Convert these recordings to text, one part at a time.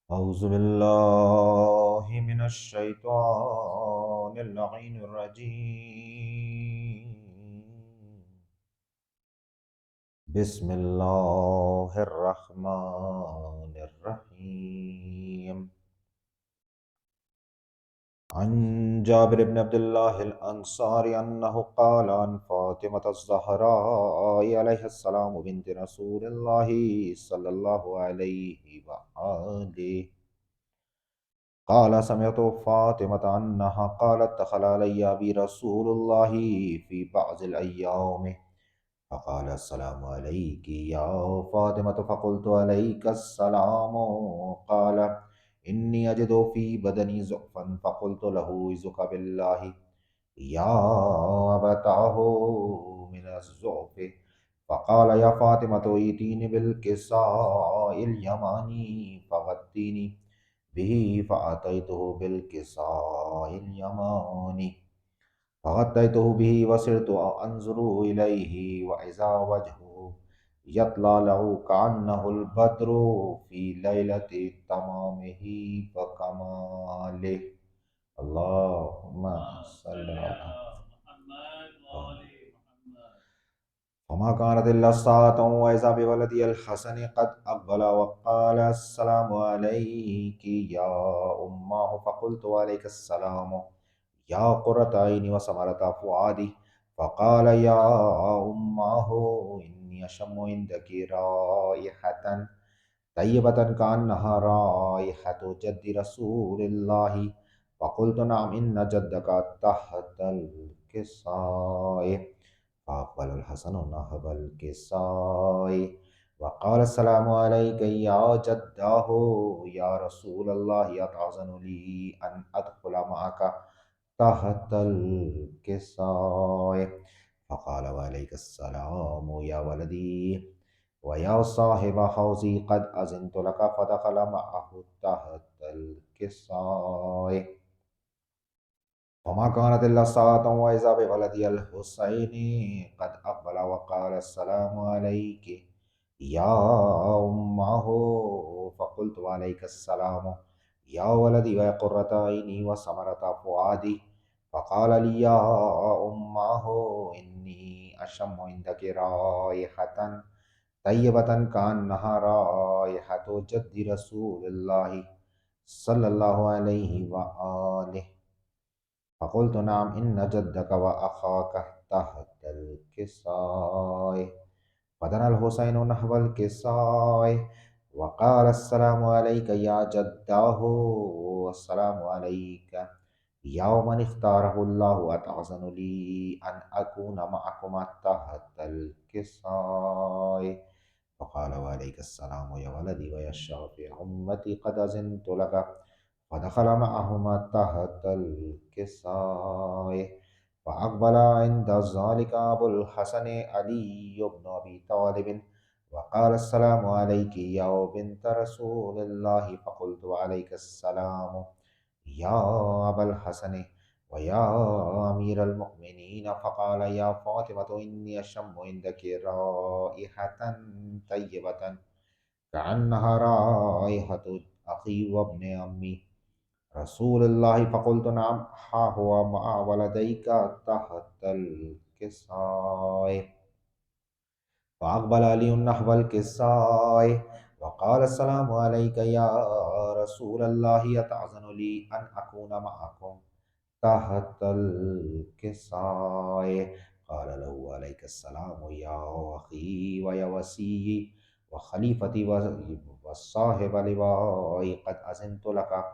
أعوذ بالله من الشيطان اللعين الرجيم. بسم الله الرحمن الرحيم. عن جابر بن عبد الله الأنصاري أنه قال عن فاطمة الزهراء عليه السلام بنت رسول الله صلى الله عليه وآله قال سمعت فاطمة أنها قالت دخل علي أبي رسول الله في بعض الأيام فقال السلام عليك يا فاطمة فقلت عليك السلام. قال إني أجد في بدني ضعفا فقلت له عزك بالله يا أبتاه من الضعف. فقال يا فاطمة ائتيني بالكساء اليماني فغطيني به فأتيته بالكساء اليماني فغطيته به وصرت أنظر إليه وإذا وجهه يطلع كأنه البدر في ليلة تمامه وكماله. اللهم صل على وما كانت إلا ساعة وإذا بولدي الحسن قد أقبل وقال السلام عليك يا أماه فقلت عليك السلام يا قرة عيني وثمرة فؤادي. فقال يا أماه إني أشم عندك رائحة طيبة كأنها رائحة جد رسول الله. فقلت نعم إن جدك تحت الكساء. فأقبل الحسن نحو الكساء وقال السلام عليك يا جداه يا رسول الله أتأذن لي أن أدخل معك تحت الكساء؟ فقال وعليك السلام يا ولدي ويا صاحب حوزي قد أذنت لك. فدخل معه تحت الكساء. وما كانت إلا ساعة وإذا بولدي الحسين قد أقبل وقال السلام عليك يا أمه. فقلت وعليك السلام يا ولدي ويا قرة عيني وثمرة فؤادي. فقال لي يا أمه إني أشم عندك رائحة طيبة كأنها رائحة جد رسول الله صلى الله عليه وآله. فقلت نعم إن جدك وأخاك تحت الكساء. فدنا الحسين نحو الكساء وقال السلام عليك يا جداه والسلام عليك يا من اختاره الله أتأذن لي أن أكون معكما تحت الكساء؟ فقال وعليك السلام يا ولدي ويا الشافع أمتي قد أذنت لك. فدخل معهما تحت الكساء. فأقبل عند ذلك أبو الحسن علي بن أبي طالب وقال السلام عليك يا بنت رسول الله. فقلت وعليك السلام يا أبا الحسن ويا أمير المؤمنين. فقال يا فاطمة إني أشم عندك رائحة طيبة كأنها رائحة أخي وابن عمي رسول الله. فقلت نعم ها هو مع ولديك تحت الكساء. فأقبل علي نحو الكساء وقال السلام عليك يا رسول الله أتأذن لي أن أكون معكم تحت الكساء؟ قال له عليك السلام يا أخي ويا وسيي وخليفتي وصاحب لوائي قد أذنت لك.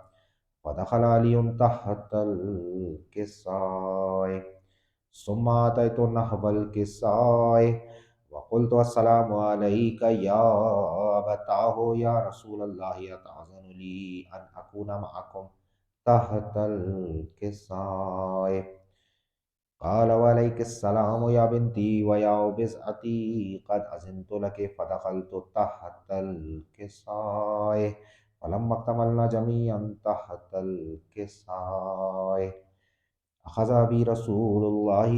فدخل علي تحت الكساء. ثم أتيت نحو الكساء وقلت السلام عليك يا أبتاه يا رسول الله أتأذن لي أن أكون معكم تحت الكساء؟ قال وعليك السلام يا بنتي ويا بزعتي قد أذنت لك. فدخلت تحت الكساء. فلما اكتملنا جميعا تحت الكساء أخذ بي رسول الله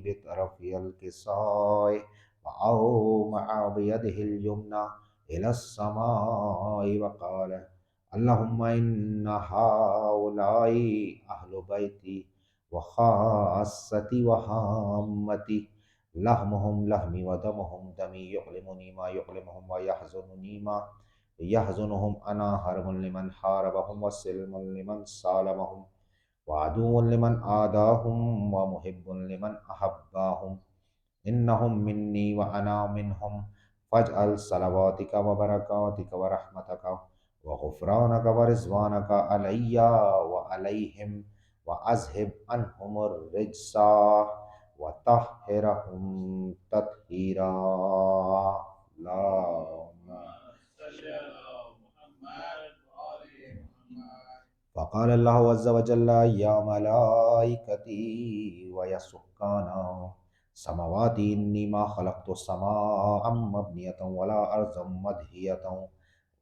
بطرف الكساء وأومع بيده اليمنى إلى السماء وقال اللهم إن هؤلاء أهل بيتي وخاصتي وهامتي، لحمهم لحمي ودمهم دمي، يؤلمني ما يؤلمهم ويحزنني ما يحزنهم. أنا حرب لمن حاربهم وسلم لمن سالمهم، وعدو لمن آداهم ومحب لمن أحباهم. إنهم مني وأنا منهم، فاجعل صلواتك وبركاتك ورحمتك وغفرانك ورضوانك علي وعليهم، وأذهب عنهم الرجس وطهرهم تطهيرا. اللهم صل على محمد وآل محمد. فقال الله عز وجل: يا ملائكتي ويا سكانا سماواتي إني ما خلقت السماء مبنية ولا أرضا مدهية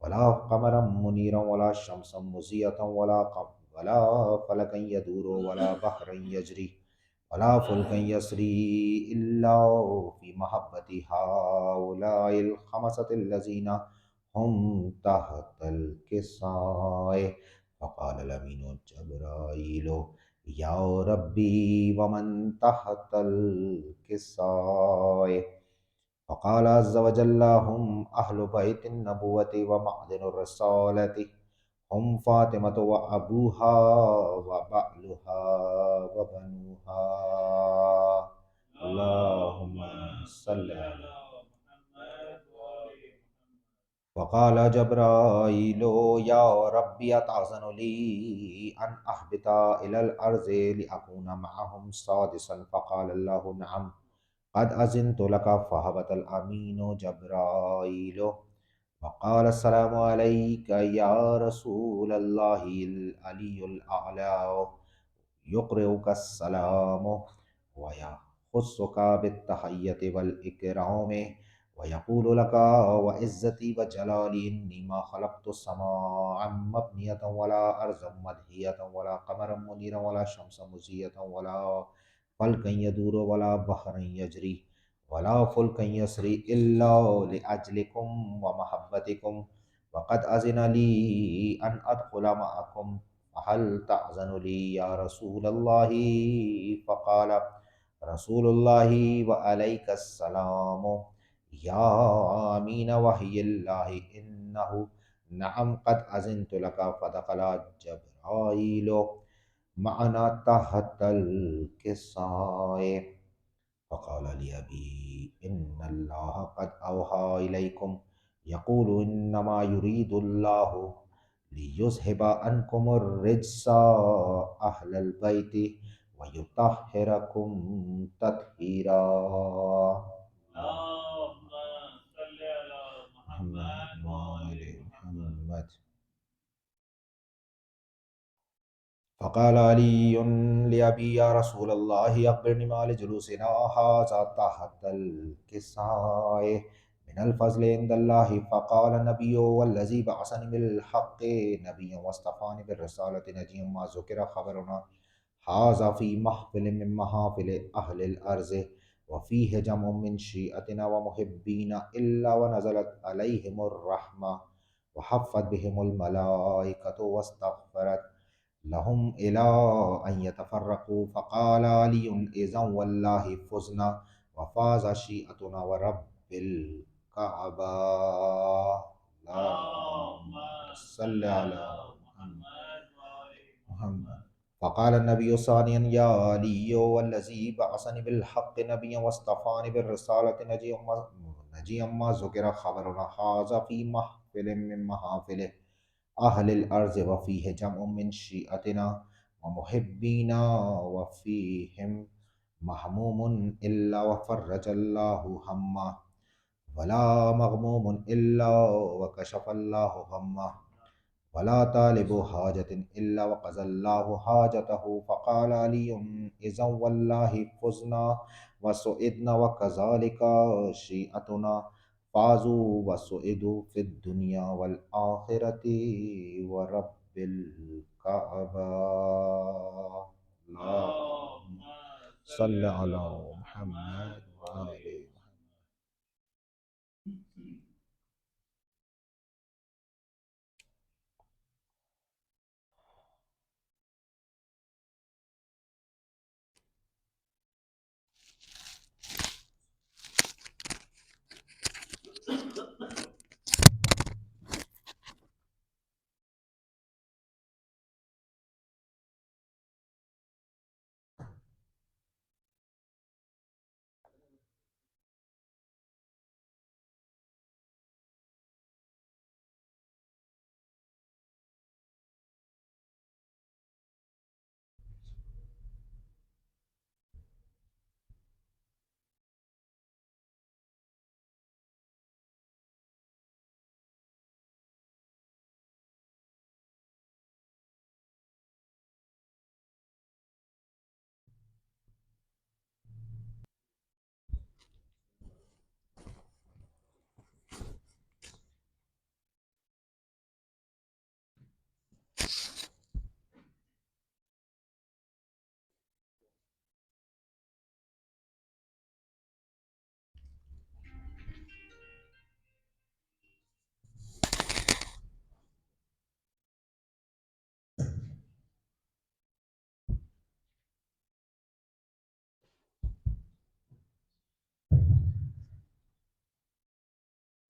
ولا قمرا منيرا ولا شمسا مزية ولا فلكا يدور ولا بحرا يجري ولا فلكا يسري إلا في محبة هؤلاء الخمسة الذين هم تحت الكساء. فقال الأمين جبرائيل: يا ربي ومن تحت الكساء؟ فقال عز وجل: هم أهل بيت النبوة ومعدن الرسالة، هم فاطمة وأبوها وبعلها وبنوها. اللهم صل على محمد وآل محمد. فقال جبرائيل: يا ربي أتعزن لي أن أهبط إلى الأرض لأكون معهم سادسا؟ فقال الله: نعم، قد أذنت لك. فهبط الأمين جبرائيل وقال: السلام عليك يا رسول الله، العلي الأعلى يقرئك السلام ويخصك بالتحية والإكرام ويقول لك: وعزتي وجلالي إني ما خلقت السماء مبنية ولا أرضا مدهية ولا قمرا منيرا ولا شمسا مزية ولا فلكا يدور ولا بحرا يجري ولا فلكا يسري إلا لأجلكم ومحبتكم، وقد أذن لي أن أدخل معكم، فهل تأذن لي يا رسول الله؟ فقال رسول الله: وعليك السلام يا أمين وحي الله، إنه نعم قد أذنت لك. فدخل جبرائيل معنا تحت الكساء. فقال لأبي: إن الله قد أوحى إليكم يقول: إنما يريد الله ليذهب عنكم الرجس أهل البيت ويطهركم تطهيرا. اللهم صل على محمد وآل محمد. فقال علي لأبي: يا رسول الله، أخبرني ما لجلوسنا هذا تحت الكساء من الفضل عند الله. فقال النبي: والذي بعثني بالحق نبيا واصطفاني بالرسالة نجيا ما ذكر خبرنا هذا في محفل من محافل أهل الأرض، وفيه جمع من شيعتنا ومحبين، إلا ونزلت عليهم الرحمة وحفت بهم الملائكة واستغفرت لهم إلى أن يتفرقوا. فقال علي: إذا والله فزنا وفاز شيعتنا ورب الكعبة. اللهم صل على محمد وآل محمد. فقال النبي ثانيا: يا علي، والذي بعثني بالحق نبيا واصطفاني بالرسالة نجيا ما ذكر خبرنا هذا في محفل من محافله أهل الأرض، وفيه جمع من شيعتنا ومحبينا، وفيهم محموم إلا وفرج الله همه، ولا مغموم إلا وكشف الله همه، ولا طالب حاجة إلا وقضى الله حاجته. فقال علي: إذا والله فزنا وسعدنا، وكذلك شيعتنا فازوا وسعدوا في الدنيا والآخرة ورب الكعبة. اللهم صل على محمد وآل محمد.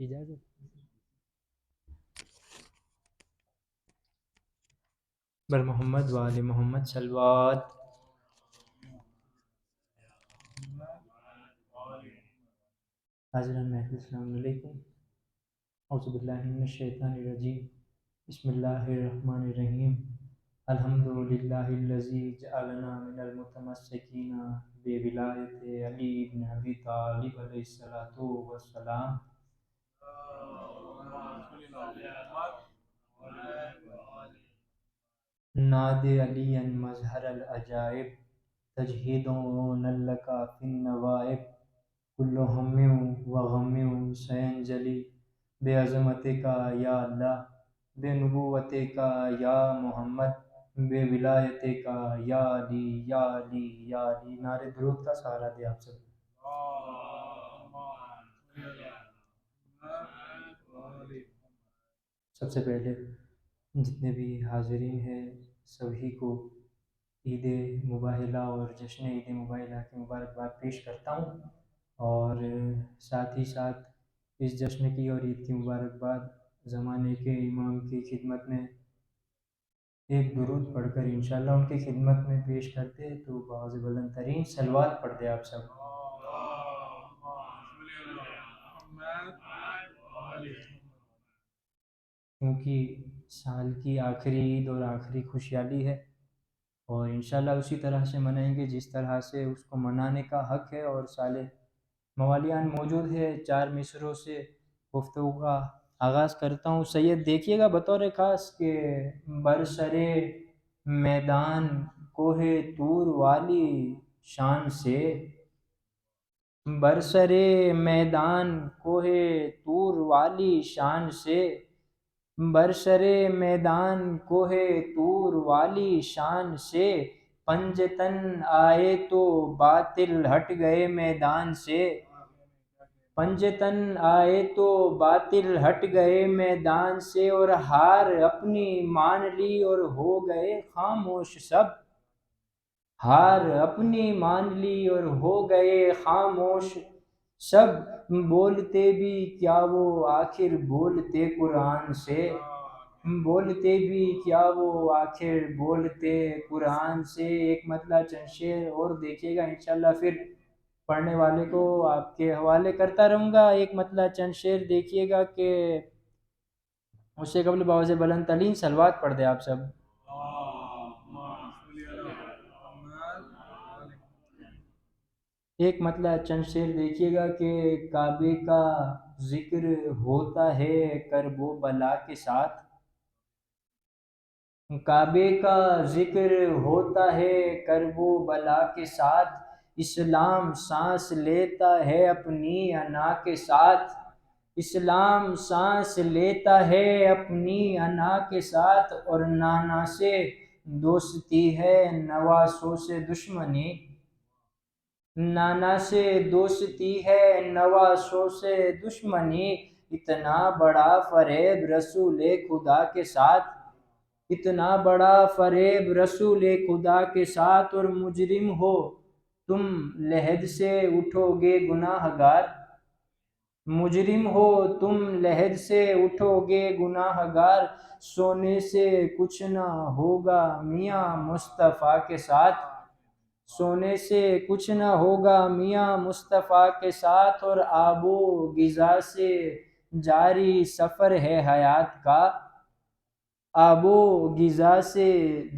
اجازت. بر محمد وآل محمد صلوات. حاضران محفل السلام علیکم. اعوذ باللہ من الشیطان الرجیم. بسم اللہ الرحمن الرحیم. الحمد للہ الذی جعلنا من المتمسکین بولایت علی بن ابی طالب علیہ الصلوۃ والسلام. ناد علی مظہر العجائب تجہیدون لک فی النوائب. کل ہم و غم سینجلی بے عظمت کا یا اللہ، بے نبوت کا یا محمد، بے ولایت کا یا علی یا علی یا علی. نعرہ درود کا سہارا دے آپ سب. سب سے پہلے جتنے بھی حاضرین ہیں سبھی کو عید مباہلہ اور جشن عید مباہلہ کی مبارکباد پیش کرتا ہوں، اور ساتھ ہی ساتھ اس جشن کی اور عید کی مبارکباد زمانے کے امام کی خدمت میں ایک درود پڑھ کر انشاءاللہ ان کی خدمت میں پیش کرتے تو باعث بلند ترین صلوات پڑھ دے آپ سب. کیونکہ سال کی آخری عید اور آخری خوشحالی ہے، اور انشاءاللہ اسی طرح سے منائیں گے جس طرح سے اس کو منانے کا حق ہے. اور سالے موالیان موجود ہے، 4 مصروں سے گفتگو کا آغاز کرتا ہوں. سید دیکھیے گا بطور خاص کہ برسرے میدان کوہ طور والی شان سے، برسرے میدان کوہ طور والی شان سے، برسرے میدان کوہ طور والی شان سے، پنجتن آئے تو باطل ہٹ گئے میدان سے، پنجتن آئے تو باطل ہٹ گئے میدان سے. اور ہار اپنی مان لی اور ہو گئے خاموش سب، ہار اپنی مان لی اور ہو گئے خاموش سب. بولتے بھی کیا وہ آخر بولتے قرآن سے، بولتے بھی کیا وہ آخر بولتے قرآن سے. ایک مطلع چند شعر اور دیکھیے گا انشاءاللہ، پھر پڑھنے والے کو آپ کے حوالے کرتا رہوں گا. ایک مطلع چند شعر دیکھیے گا کہ اس سے قبل باوز بلند ترین صلوات پڑھ دے آپ سب. ایک مطلع چند شعر دیکھیے گا کہ کعبے کا ذکر ہوتا ہے کرب و بلا کے ساتھ، کعبے کا ذکر ہوتا ہے کرب و بلا کے ساتھ، اسلام سانس لیتا ہے اپنی انا کے ساتھ، اسلام سانس لیتا ہے اپنی انا کے ساتھ. اور نانا سے دوستی ہے نواسوں سے دشمنی، نانا سے دوستی ہے نواسوں سے دشمنی. اتنا بڑا فریب رسول خدا کے ساتھ، اتنا بڑا فریب رسول خدا کے ساتھ. اور مجرم ہو تم لحد سے اٹھو گے گناہ گار، مجرم ہو تم لحد سے اٹھو گے گناہ گار. سونے سے کچھ نہ ہوگا میاں مصطفیٰ کے ساتھ، سونے سے کچھ نہ ہوگا میاں مصطفیٰ کے ساتھ. اور آب و غذا سے جاری سفر ہے حیات کا، آب و غذا سے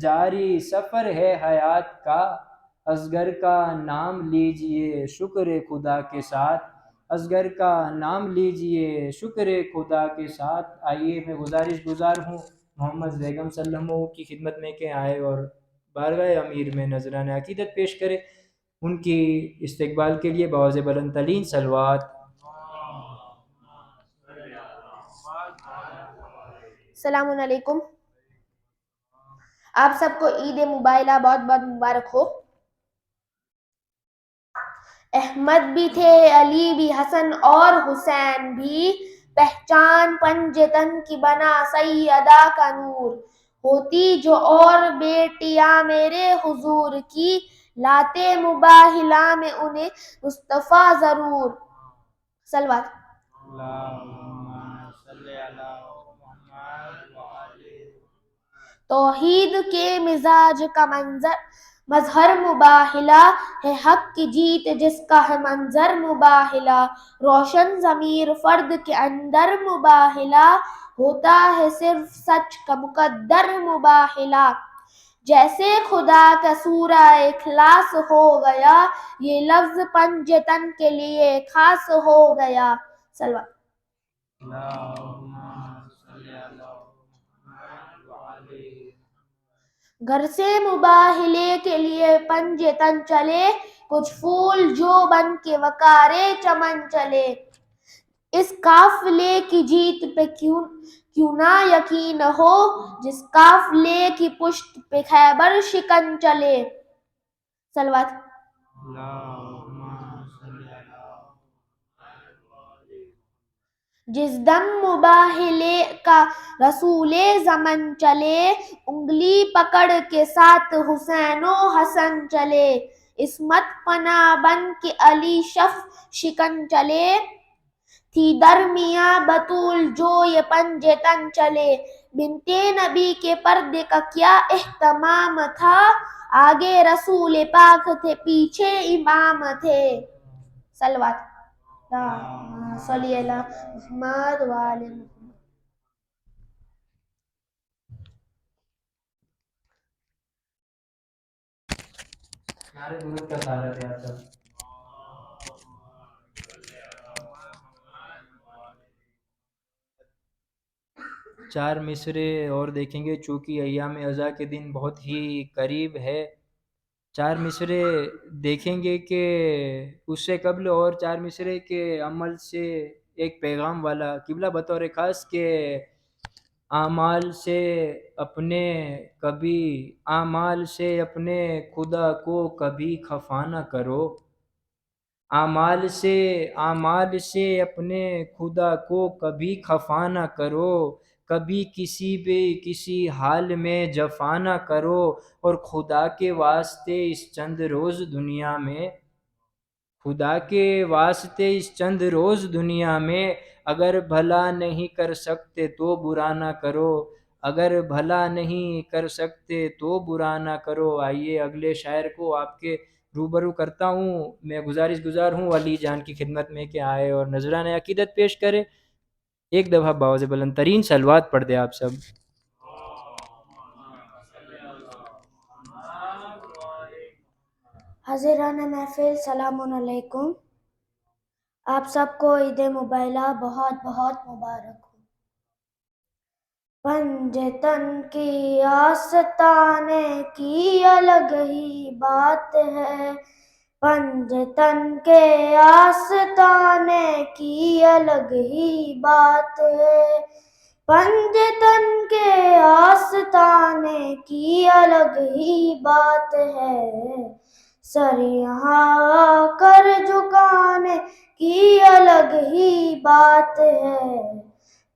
جاری سفر ہے حیات کا. اصغر کا نام لیجئے شکر خدا کے ساتھ، اصغر کا نام لیجئے شکر خدا کے ساتھ. آئیے میں گزارش گزار ہوں محمد بیگم صلی اللہ علیہ وسلم کی خدمت میں کہ آئے اور بارگاہ امیر میں نذران عقیدت پیش کرے. ان کی استقبال کے لیے باوز بلند ترین صلوات. السلام علیکم. آپ سب کو عید مباہلہ بہت بہت مبارک ہو. احمد بھی تھے، علی بھی، حسن اور حسین بھی، پہچان پنجتن کی بنا سیدہ کا نور. ہوتی جو اور بیٹیاں میرے حضور کی، لاتے مباہلہ میں انہیں مصطفیٰ ضرور. صلوات. توحید کے مزاج کا مظہر مباہلا ہے، حق کی جیت جس کا ہے منظر مباہلا، روشن ضمیر فرد کے اندر مباہلا، ہوتا ہے صرف سچ کا مقدر مباہلا، جیسے خدا کا سورہ اخلاص ہو گیا، یہ لفظ پنجتن کے لیے خاص ہو گیا۔ سلوات۔ گھر سے مباہلے کے لیے پنجتن چلے، کچھ پھول جو بن کے وقارے چمن چلے، اس قافلے کی جیت پہ کیوں نہ یقین ہو، جس قافلے کی پشت پہ خیبر شکن چلے۔ سلوات۔ جس دم مباہلے کا رسول زمن چلے، انگلی پکڑ کے ساتھ حسین و حسن چلے، عصمت پناہ بن کے علی شف شکن چلے، تھی درمیاں بطول جو یہ پنجتن چلے، بنت نبی کے پردے کا کیا اہتمام تھا، آگے رسول پاک تھے پیچھے امام تھے۔ سلوات۔ اللہم صلی علی محمد وآل محمد۔ نعرہ درود کا سہارا دے آپ سب۔ چار مصرے اور دیکھیں گے، چونکہ ایام عزا کے دن بہت ہی قریب ہے۔ چار مصرے دیکھیں گے کہ اس سے قبل اور چار مصرے کے عمل سے ایک پیغام والا قبلہ بطور خاص کے اعمال سے اپنے خدا کو کبھی خفا نہ کرو، اعمال سے اپنے خدا کو کبھی خفا نہ کرو، کبھی کسی حال میں جفا نہ کرو، اور خدا کے واسطے اس چند روز دنیا میں اگر بھلا نہیں کر سکتے تو برا نہ کرو۔ آئیے اگلے شاعر کو آپ کے روبرو کرتا ہوں۔ میں گزار ہوں علی جان کی خدمت میں کہ آئے اور نذرانہ عقیدت پیش کرے۔ ایک دفعہ باوز بلند ترین صلوات پڑھ دے آپ سب۔ حاضران محفل سلام علیکم، آپ سب کو عید مبارکہ بہت بہت مبارک ہو۔ پنجتن کی آستانے کی الگ ہی بات ہے، پنجتن کے آستانے کی الگ ہی بات ہے، پنجتن کے آستانے کی الگ ہی بات ہے، سر یہاں آ کر جھکانے کی الگ ہی بات ہے،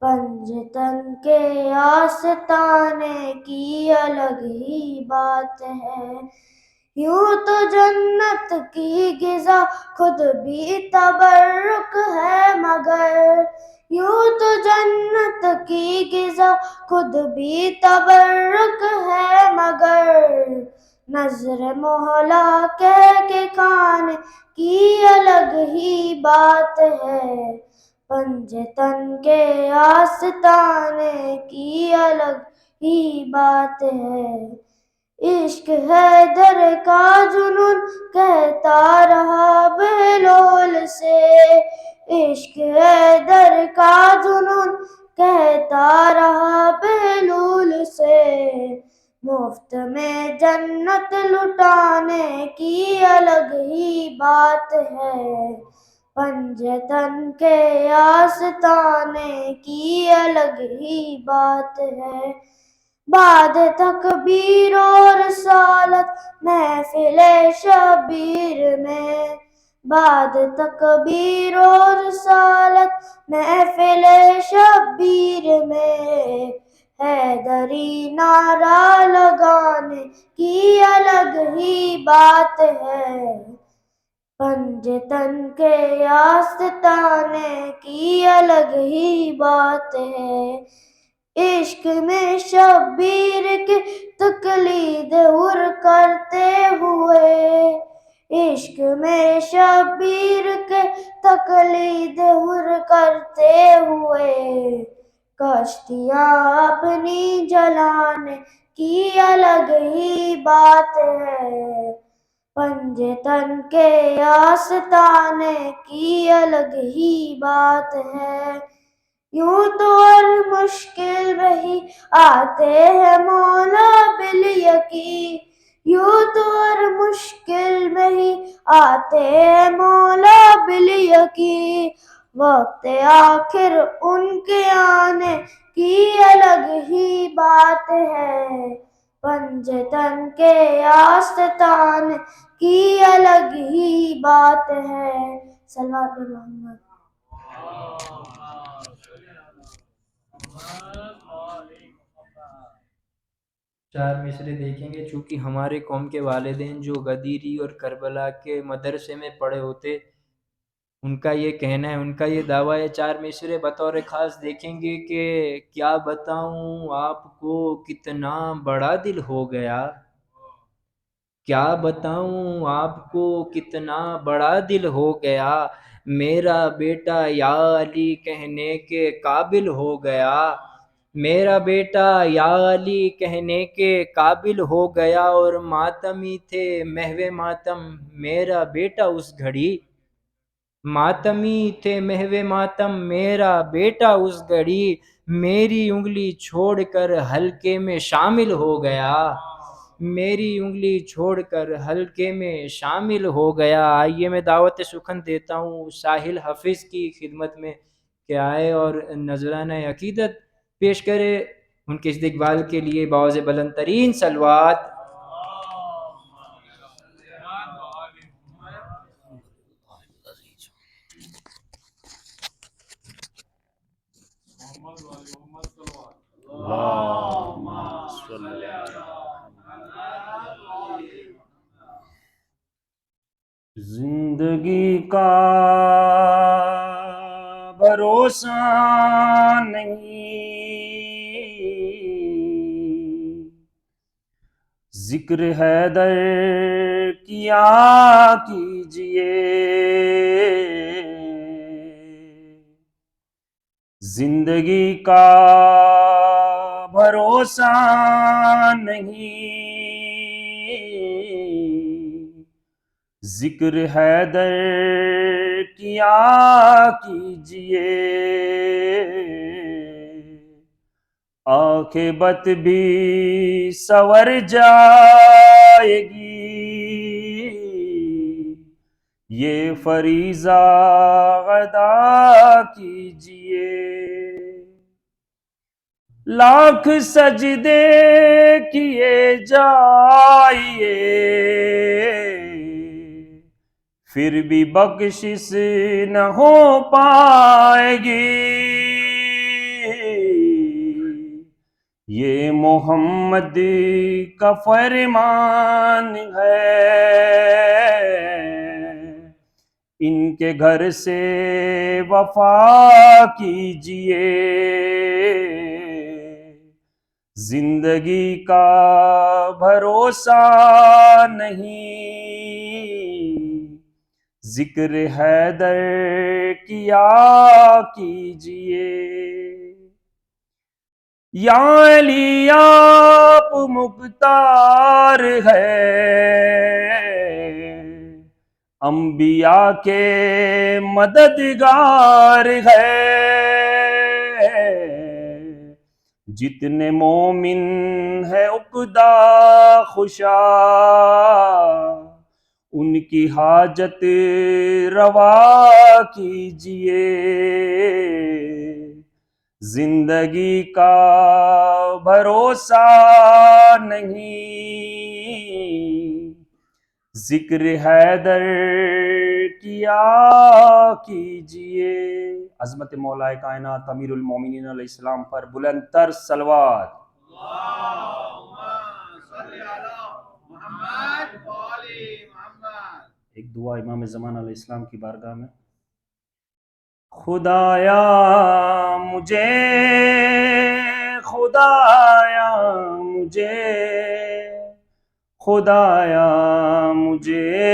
پنجتن کے آستانے کی الگ ہی بات ہے، یوں تو جنت کی غذا خود بھی تبرک ہے، مگر یوں تو جنت کی غذا خود بھی تبرک ہے، مگر نظر مولا کہہ کے کھانے کی الگ ہی بات ہے، پنجتن کے آستانے کی الگ ہی بات ہے، عشق حیدر کا جنون کہتا رہا بہلول سے، عشق حیدر کا جنون کہتا رہا بہلول سے، مفت میں جنت لٹانے کی الگ ہی بات ہے، پنجتن کے آستانے کی الگ ہی بات ہے، بعد تکبیر و رسالت محفل شبیر میں، بعد تکبیر و رسالت محفل شبیر میں، حیدری نعرہ لگانے کی الگ ہی بات ہے، پنجتن کے آستانے کی الگ ہی بات ہے، عشق میں شبیر کی تقلید ہر کرتے ہوئے، عشق میں شبیر کے تقلید ہر کرتے ہوئے، کشتیاں اپنی جلانے کی الگ ہی بات ہے، پنجے تن کے آستانے کی الگ ہی بات ہے، یوں تو ہر مشکل میں ہی آتے ہیں مولا بالیقین، یوں تو ہر مشکل میں ہی آتے ہیں مولا بالیقین، وقت آخر ان کے آنے کی الگ ہی بات ہے، پنجے تن کے آستان کی الگ ہی بات ہے۔ صلوات محمد۔ چار مصرے دیکھیں گے، چونکہ ہمارے قوم کے والدین جو غدیری اور کربلا کے مدرسے میں پڑھے ہوتے، ان کا یہ کہنا ہے، ان کا یہ دعویٰ ہے، چار مصرے بطور خاص دیکھیں گے کہ کیا بتاؤں آپ کو کتنا بڑا دل ہو گیا، کیا بتاؤں آپ کو کتنا بڑا دل ہو گیا، میرا بیٹا یا علی کہنے کے قابل ہو گیا، میرا بیٹا یا علی کہنے کے قابل ہو گیا، اور ماتمی تھے محو ماتم میرا بیٹا اس گھڑی، ماتمی تھے محو ماتم میرا بیٹا اس گھڑی، میری انگلی چھوڑ کر حلقے میں شامل ہو گیا، میری انگلی چھوڑ کر حلقے میں شامل ہو گیا۔ آئیے میں دعوت سخن دیتا ہوں ساحل حفیظ کی خدمت میں کہ آئے اور نذرانہ عقیدت پیش کرے، ان کے استقبال کے لیے باوز بلند ترین صلوات۔ زندگی کا بھروسہ نہیں، ذکر حیدر کیا کیجئے، زندگی کا بھروسہ نہیں، ذکر حیدر کیا کیجئے، عاقبت بھی سنور جائے گی، یہ فریضہ ادا کیجئے، لاکھ سجدے کیے جائیے، پھر بھی بخشش نہ ہو پائے گی، یہ محمد کا فرمان ہے، ان کے گھر سے وفا کیجئے، زندگی کا بھروسہ نہیں، ذکر حیدر کیا کیجئے، یا علی آپ مختار ہے، انبیاء کے مددگار ہے، جتنے مومن ہے عقدہ خوشا، ان کی حاجت روا کیجئے، زندگی کا بھروسہ نہیں، ذکر حیدر کیا کیجئے۔ عظمت مولا کائنات امیر المومنین علیہ السلام پر بلند تر صلوات۔ ایک دعا امام زمان علیہ السلام کی بارگاہ میں۔ خدایا مجھے خدایا مجھے، خدایا مجھے،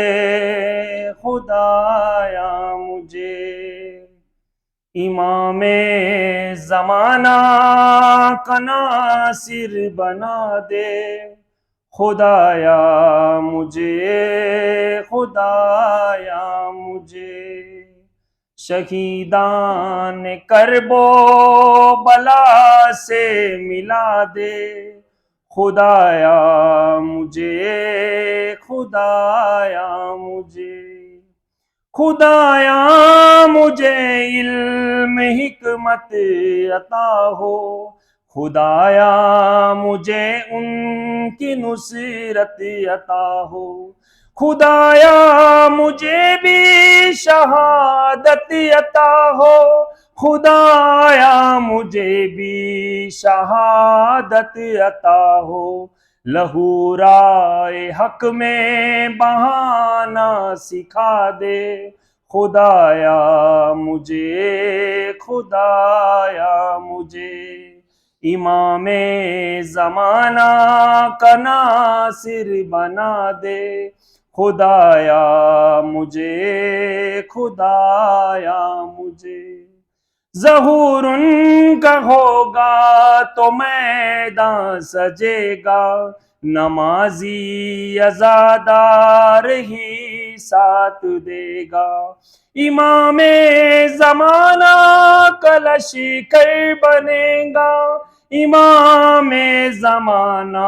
خدایا مجھے، امام زمانہ کا ناصر بنا دے، خدایا مجھے، خدایا مجھے، شہیدان کرب و بلا سے ملا دے، خدایا مجھے، خدایا مجھے، خدایا مجھے علم حکمت عطا ہو، خدایا مجھے ان کی نصرت عطا ہو، خدایا مجھے بھی شہادت عطا ہو، خدایا مجھے بھی شہادت عطا ہو، لہو رائے حق میں بہانا سکھا دے، خدایا مجھے، خدایا مجھے، امام زمانہ کا ناصر بنا دے، خدایا مجھے، خدایا مجھے، ظہور ان کا ہوگا تو میدان سجے گا، نمازی عزادار ہی ساتھ دے گا، امام زمانہ کا لشکر بنے گا، امام زمانہ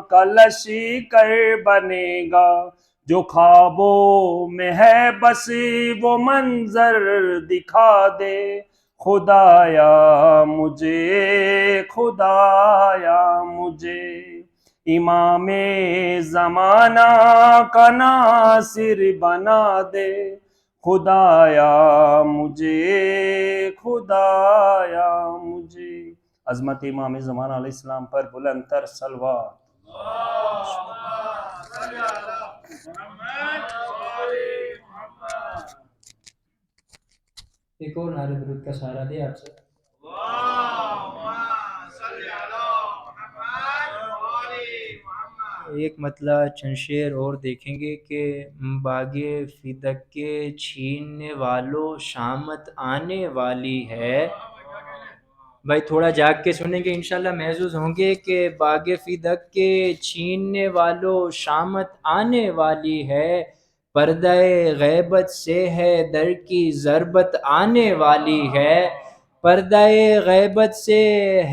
کا لشکر بنے گا، جو خوابوں میں ہے بس وہ منظر دکھا دے، خدایا مجھے، خدایا مجھے، امام زمانہ کا ناصر بنا دے، خدایا مجھے، خدایا مجھے، عظمت امام زمانہ علیہ السلام پر بلند تر صلوات۔ ایک اور نعرہ درود کا سہارا دے آپ سے۔ ایک مطلع چند شعر اور دیکھیں گے کہ باغ فدق کے چھیننے والوں شامت آنے والی ہے۔ بھائی تھوڑا جاگ کے سنیں گے انشاءاللہ محظوظ ہوں گے کہ باغ فدق کے چھیننے والوں شامت آنے والی ہے، پردہ غیبت سے ہے در کی ضربت آنے والی ہے، پردہ غیبت سے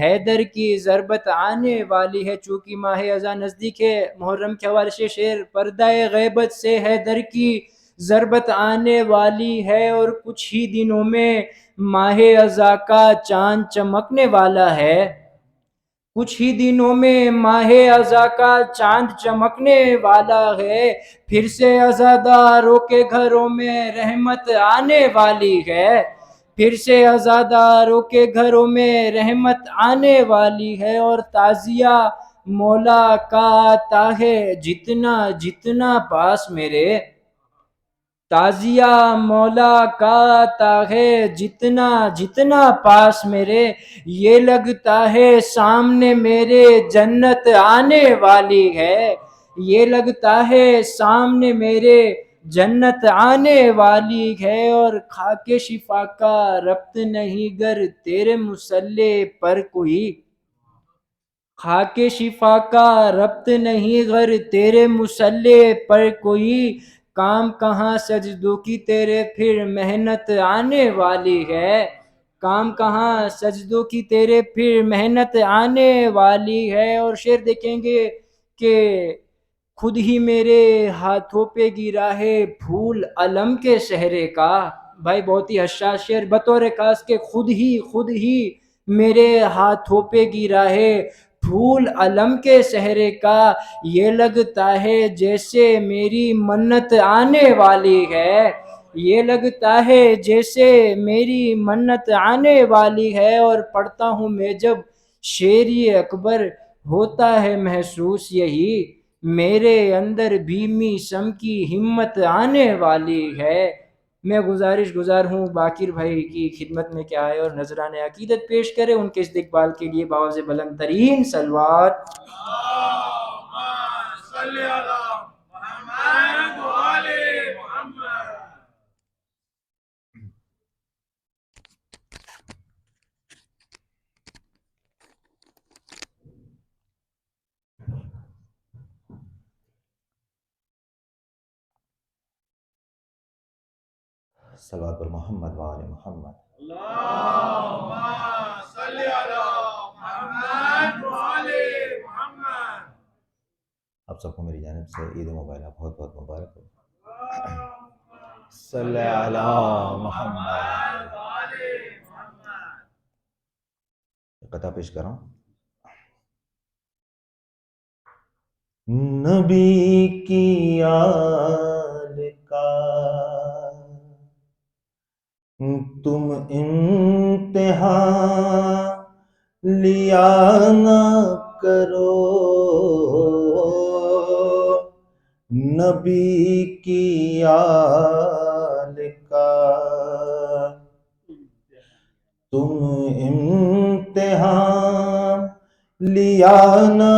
حیدر کی ضربت آنے والی ہے۔ چونکہ ماہ اذان نزدیک ہے، محرم کے حوالے سے شعر، پردہ غیبت سے حیدر کی ضربت آنے والی ہے، اور کچھ ہی دنوں میں ماہ اذان کا چاند چمکنے والا ہے، کچھ ہی دنوں میں ماہ اذان کا چاند چمکنے والا ہے، پھر سے عزاداروں کے گھروں میں رحمت آنے والی ہے، پھر سے عزاداروں کے گھروں میں رحمت آنے والی ہے، اور تعزیہ مولا کا آتا ہے جتنا جتنا پاس میرے، تعزیہ مولا کا آتا ہے جتنا جتنا پاس میرے، یہ لگتا ہے سامنے میرے جنت آنے والی ہے، یہ لگتا ہے سامنے میرے جنت آنے والی ہے، اور خاک شفا کا ربط نہیں گر تیرے مصلی پر کوئی، خاک شفا کا ربط نہیں گر تیرے مصلی پر کوئی، کام کہاں سجدوں کی تیرے پھر محنت آنے والی ہے، کام کہاں سجدوں کی تیرے پھر محنت آنے والی ہے۔ اور شعر دیکھیں گے کہ خود ہی میرے ہاتھوں پہ گرا ہے پھول علم کے صحرے کا، بھائی بہت ہی حساس شعر، بطور خاص کہ خود ہی میرے ہاتھوں پہ گرا ہے پھول علم کے صحرے کا، یہ لگتا ہے جیسے میری منت آنے والی ہے، یہ لگتا ہے جیسے میری منت آنے والی ہے، اور پڑھتا ہوں میں جب شعر اکبر ہوتا ہے محسوس یہی، میرے اندر بھیمی سم کی ہمت آنے والی ہے، میں گزارش گزار ہوں باقر بھائی کی خدمت میں کہ آئے اور نذران عقیدت پیش کرے، ان کے استقبال کے لیے باوز بلند ترین صلوات۔ صلوات پر محمد وآل محمد۔ آپ سب کو میری جانب سے عید مبارک بہت بہت مبارک ہو۔ صلی علی محمد۔ قطع پیش کر رہا ہوں۔ نبی کی آل کا تم امتحان لیا نہ کرو، نبی کی آل کا تم امتحان لیا نہ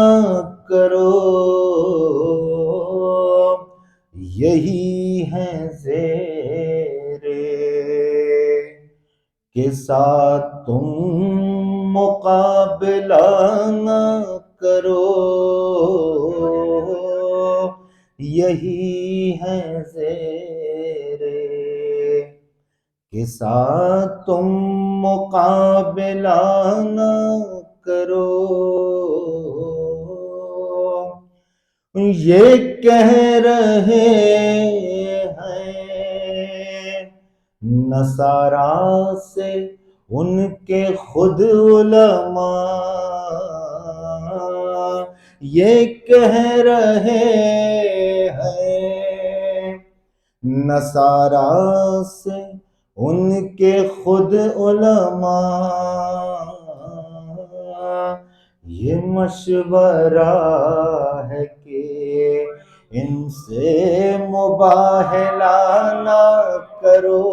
کرو، یہی ہے زیر کے ساتھ تم مقابلہ نہ کرو، یہی ہے زیر کے ساتھ تم مقابلہ نہ کرو، یہ کہہ رہے ہیں نصارا سے ان کے خود علماء، یہ کہہ رہے ہیں نصارا سے ان کے خود علماء، یہ مشورہ ہے کہ ان سے مباہلہ نہ کرو،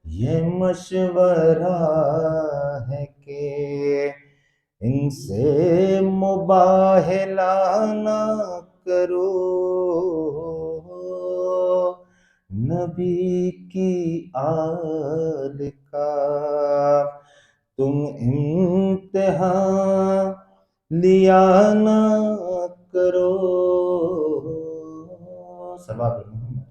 یہ مشورہ ہے کہ ان سے مباہلہ نہ کرو، نبی کی آل کا تم امتحان لیا نہ کرو۔ صلوات پر محمد۔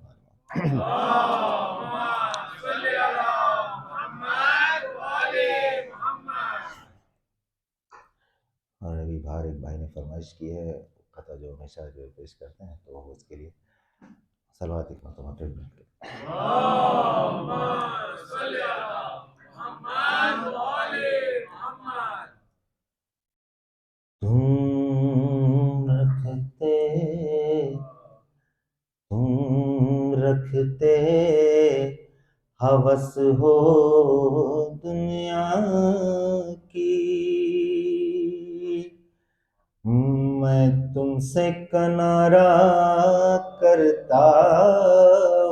اور ابھی باہر ایک بھائی نے فرمائش کی ہے قطع جو ہمیشہ جو پیش کرتے ہیں تو وہ اس کے لیے صلوات ایک مرتبہ پڑھ لیں گے۔ تم رکھتے ہوس ہو دنیا کی، میں تم سے کنارہ کرتا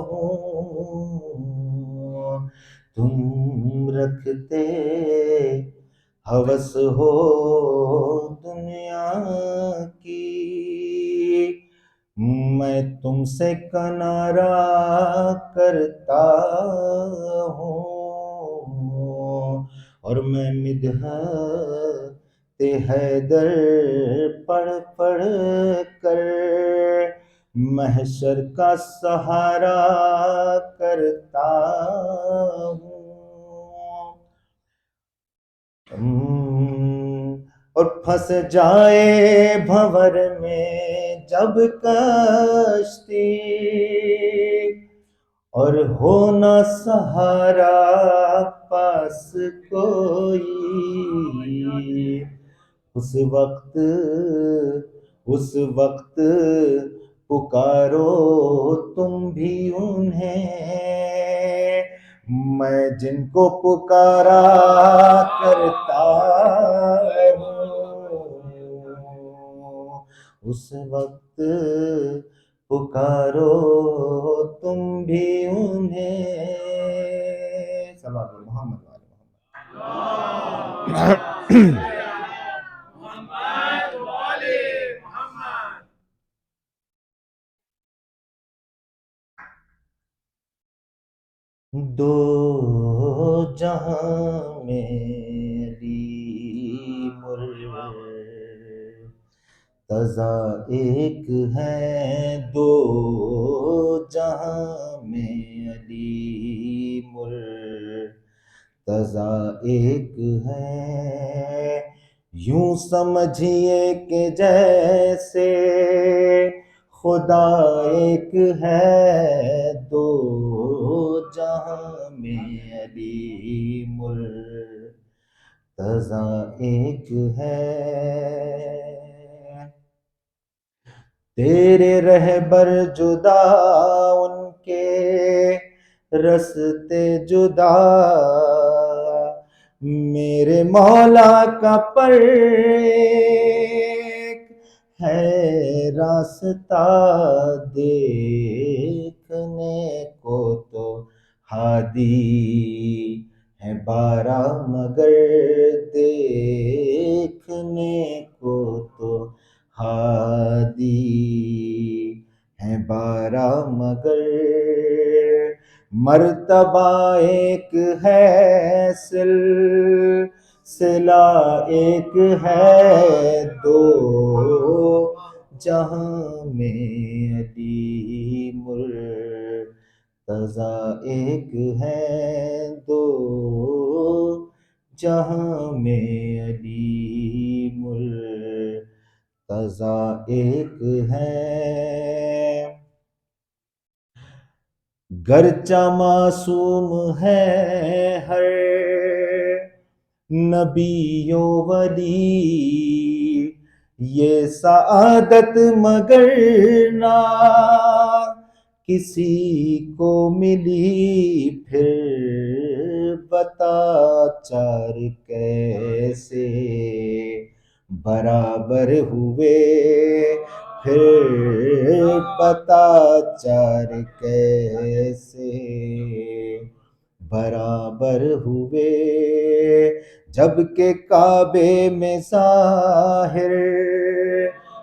ہوں، تم رکھتے ہوس ہو دنیا کی، میں تم سے کنارہ کرتا ہوں، اور میں مدحت حیدر پڑھ پڑھ کر محشر کا سہارا کرتا ہوں، اور پھنس جائے بھنور میں جب کشتی، اور ہو نہ سہارا پاس کوئی، اس وقت پکارو تم بھی انہیں، میں جن کو پکارا کرتا ہوں، اس وقت پکارو تم تم بھی انہیں صلی اللہ علیہ محمد دو جہاں میں علی مرتضیٰ ایک ہے، دو جہاں میں علی مرتضیٰ ایک ہے، یوں سمجھیے کہ جیسے خدا ایک ہے، دو جہاں میں علی مرتضیٰ ایک ہے۔ تیرے رہبر جدا، ان کے رستے جدا، میرے مولا کا پر ایک ہے راستہ، دیکھنے کو تو ہادی ہے بارہ مگر، دیکھنے کو تو ہادی ہے بارہ مگر، مرتبہ ایک ہے سلسلہ ایک ہے، دو جہاں میں علی مرتضیٰ ایک ہے، دو جہاں میں علی مرتضیٰ ایک ہے۔ گرچہ معصوم ہے ہر نبی و ولی، یہ سعادت مگر نہ کسی کو ملی، پھر بتا چار کیسے برابر ہوئے، پھر بتا چار کیسے برابر ہوئے، جبکہ کعبے میں ظاہر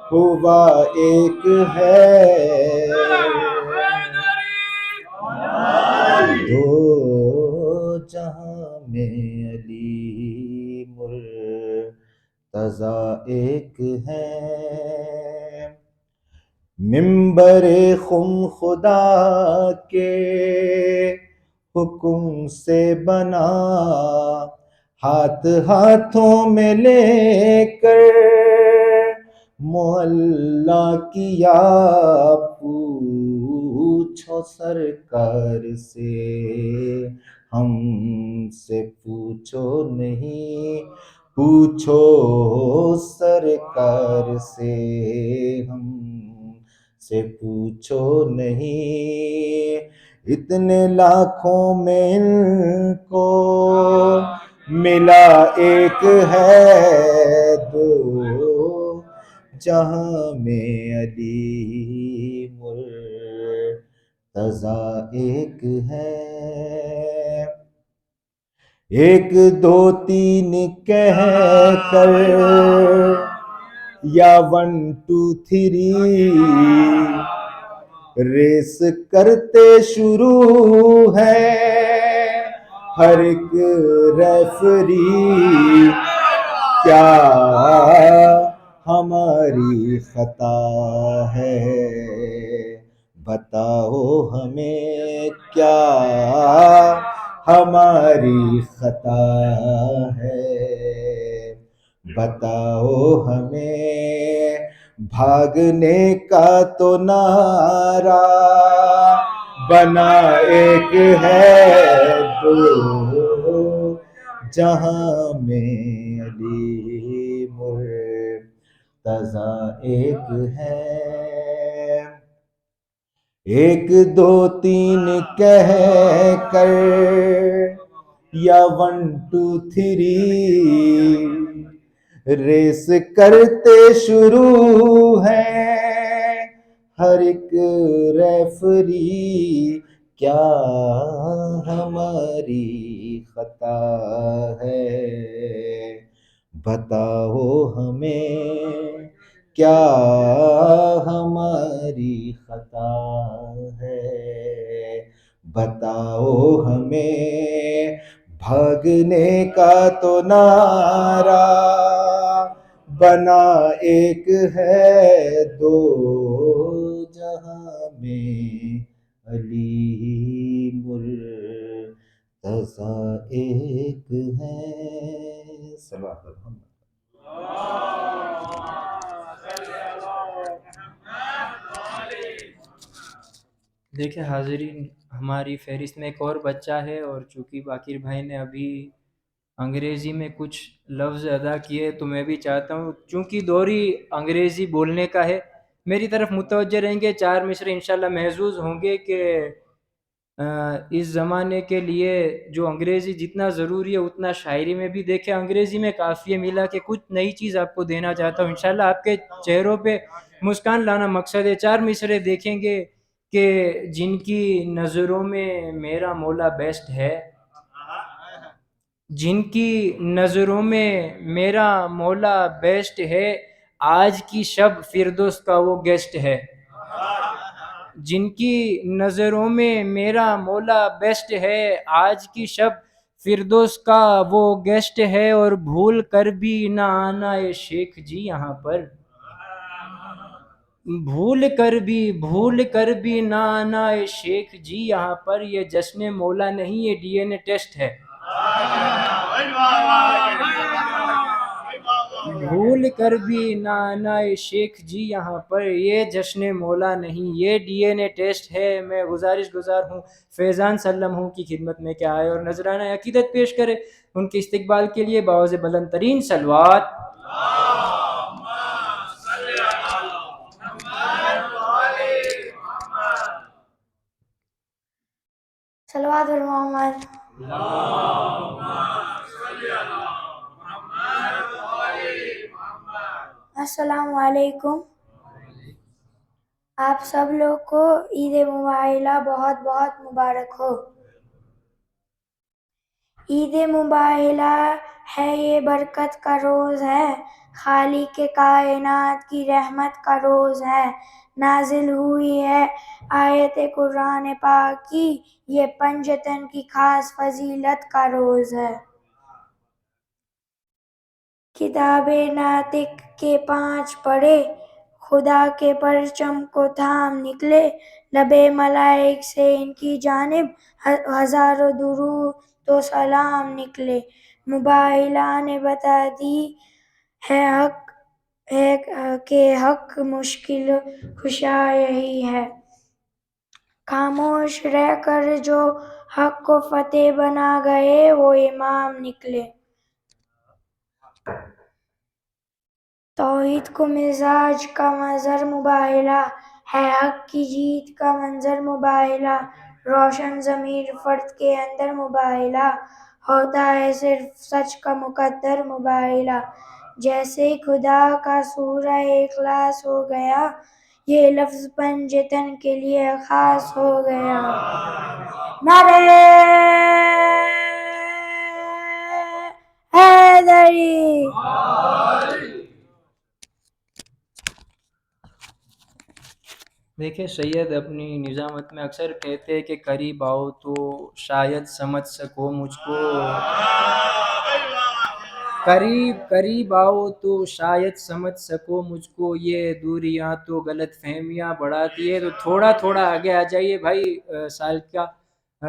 ہوا ایک ہے، دو جہاں میں علی مرتضیٰ ایک ہے۔ منبر خم خدا کے حکم سے بنا، ہاتھ ہاتھوں میں لے کر معلّا کیا، پوچھو سرکار سے ہم سے پوچھو نہیں، پوچھو سرکار سے ہم سے پوچھو نہیں، اتنے لاکھوں میں ان کو ملا ایک ہے، دو جہاں میں علی مرتضیٰ ایک ہے۔ ایک دو تین کہہ کر یا 1 2 3 ریس کرتے شروع ہے ہر ایک ریفری، کیا ہماری خطا ہے بتاؤ ہمیں، کیا ہماری خطا ہے بتاؤ ہمیں، بھاگنے کا تو نعرہ بنا ایک ہے، دو جہاں میں علی مرتضیٰ ایک ہے۔ ایک دو تین کہہ کر یا 1 2 3 ریس کرتے شروع ہے ہر ایک ریفری کیا ہماری خطا ہے، بتاؤ ہمیں کیا ہماری خطا ہے، بتاؤ ہمیں بھاگنے کا تو نعرہ بنا ایک ہے دو جہاں میں، علی مرتضی ایک ہے، صلوات محمد۔ دیکھیں حاضرین، ہماری فہرست میں ایک اور بچہ ہے، اور چونکہ باقر بھائی نے ابھی انگریزی میں کچھ لفظ ادا کیے تو میں بھی چاہتا ہوں چونکہ دوری انگریزی بولنے کا ہے، میری طرف متوجہ رہیں گے، 4 مصرے انشاءاللہ محظوظ ہوں گے کہ اس زمانے کے لیے جو انگریزی جتنا ضروری ہے اتنا شاعری میں بھی۔ دیکھیں انگریزی میں قافیہ ملا کہ کچھ نئی چیز آپ کو دینا چاہتا ہوں، انشاءاللہ آپ کے چہروں پہ مسکان لانا مقصد ہے۔ 4 مصرے دیکھیں گے کہ جن کی نظروں میں میرا مولا بیسٹ ہے، جن کی نظروں میں میرا مولا بیسٹ ہے، آج کی شب فردوس کا وہ گیسٹ ہے، جن کی نظروں میں میرا مولا بیسٹ ہے، آج کی شب فردوس کا وہ گیسٹ ہے، اور بھول کر بھی نہ آنا اے شیخ جی یہاں پر، بھول کر بھی نہ آنا اے شیخ جی یہاں پر، یہ جشن مولا نہیں یہ ڈی این اے ٹیسٹ ہے، بھول کر بھی نہ آنا اے شیخ جی یہاں پر، یہ جشن مولا نہیں یہ ڈی این اے ٹیسٹ ہے۔ میں گزارش گزار ہوں فیضان سلم ہوں کی خدمت میں کیا آئے اور نذرانہ عقیدت پیش کرے، ان کے استقبال کے لیے باوز بلند ترین صلوات۔ صلوات محمد۔ السلام علیکم، آپ سب لوگ کو عید مبارکہ بہت بہت مبارک ہو۔ عید مبارکہ ہے، یہ برکت کا روز ہے، خالق کائنات کی رحمت کا روز ہے، نازل ہوئی ہے آیت قرآن پاک کی، یہ پنجتن کی خاص فضیلت کا روز ہے۔ کتاب ناطق کے 5 پڑھے، خدا کے پرچم کو تھام نکلے، لب ملائک سے ان کی جانب ہزاروں درود و سلام نکلے، مبارکہ نے بتا دی ہے حق ہے کہ حق مشکل کشا یہی ہے، خاموش رہ کر جو حق کو فتح بنا گئے وہ امام نکلے، توحید کو مزاج کا منظر مبارکہ ہے، حق کی جیت کا منظر مبارکہ، روشن ضمیر فرد کے اندر مبارکہ، ہوتا ہے صرف سچ کا مقدر مبارکہ، جیسے خدا کا سورہ اخلاص ہو گیا، یہ لفظ پنجتن کے لیے خاص ہو گیا، نعرہ حیدری۔ دیکھیں سید اپنی نظامت میں اکثر کہتے ہیں کہ قریب آؤ تو شاید سمجھ سکو مجھ کو، قریب آؤ تو شاید سمجھ سکو مجھ کو، یہ دوریاں تو غلط فہمیاں بڑھاتی ہے، تو تھوڑا تھوڑا آگے آ جائیے بھائی،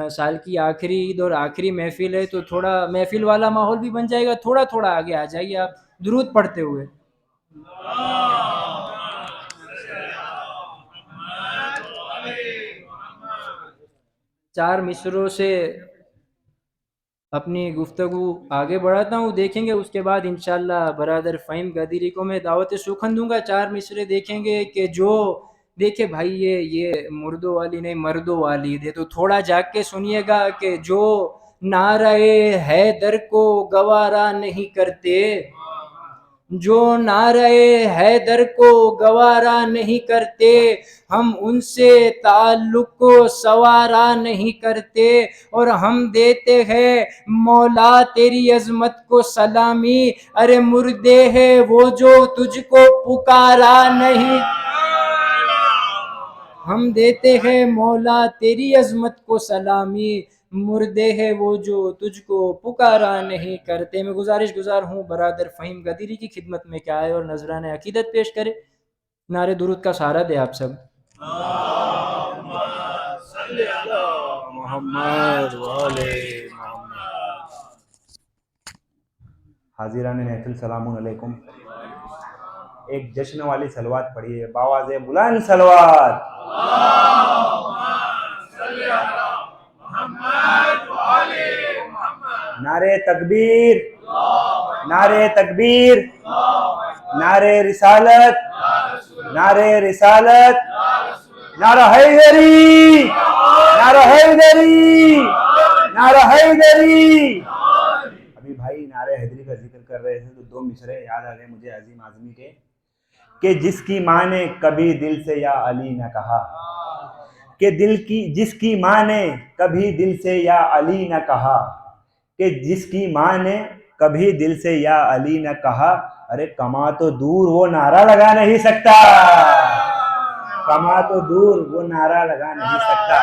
سال کی آخری عید اور آخری محفل ہے تو تھوڑا محفل والا ماحول بھی بن جائے گا، تھوڑا تھوڑا آگے آ جائیے آپ درود پڑھتے ہوئے۔ 4 مصروں سے اپنی گفتگو آگے بڑھاتا ہوں، دیکھیں گے اس کے بعد انشاءاللہ برادر فہیم قادری کو میں دعوت سخن دوں گا۔ 4 مصرے دیکھیں گے کہ جو دیکھے بھائی یہ مردوں والی نہیں مردوں والی دے، تو تھوڑا جاگ کے سنیے گا کہ جو نعرہ حیدر کو گوارا نہیں کرتے، جو نعرہ حیدر کو گوارا نہیں کرتے، ہم ان سے تعلق کو سوارا نہیں کرتے، اور ہم دیتے ہیں مولا تیری عظمت کو سلامی، ارے مردے ہے وہ جو تجھ کو پکارا نہیں، ہم دیتے ہیں مولا تیری عظمت کو سلامی، مردے ہے وہ جو تجھ کو پکارا نہیں کرتے۔ میں گزارش گزار ہوں برادر فہیم غدیری کی خدمت میں کہ آئے اور نذرانہ عقیدت پیش کرے۔ نعرے درود کا سہارا دے آپ سب۔ محمد والے محمد۔ حاضران محفل سلام علیکم۔ ایک جشن والی صلوات پڑھیے باواز بلند صلوات۔ نعرے تکبیر، نعرے تکبیر، نعرے رسالت، نعرے رسالت، نعرہ حیدری، نعرہ حیدری، نعرہ حیدری۔ ابھی بھائی نعرہ حیدری کا ذکر کر رہے تھے تو دو مصرے یاد آ گئے مجھے عظیم اعظمی کے، کہ جس کی ماں نے کبھی دل سے یا علی نہ کہا، کہ جس کی ماں نے کبھی دل سے یا علی نہ کہا، کہ جس کی ماں نے کبھی دل سے یا علی نہ کہا، ارے کما تو دور وہ نعرہ لگا نہیں سکتا، کما تو دور وہ نعرہ لگا نہیں سکتا۔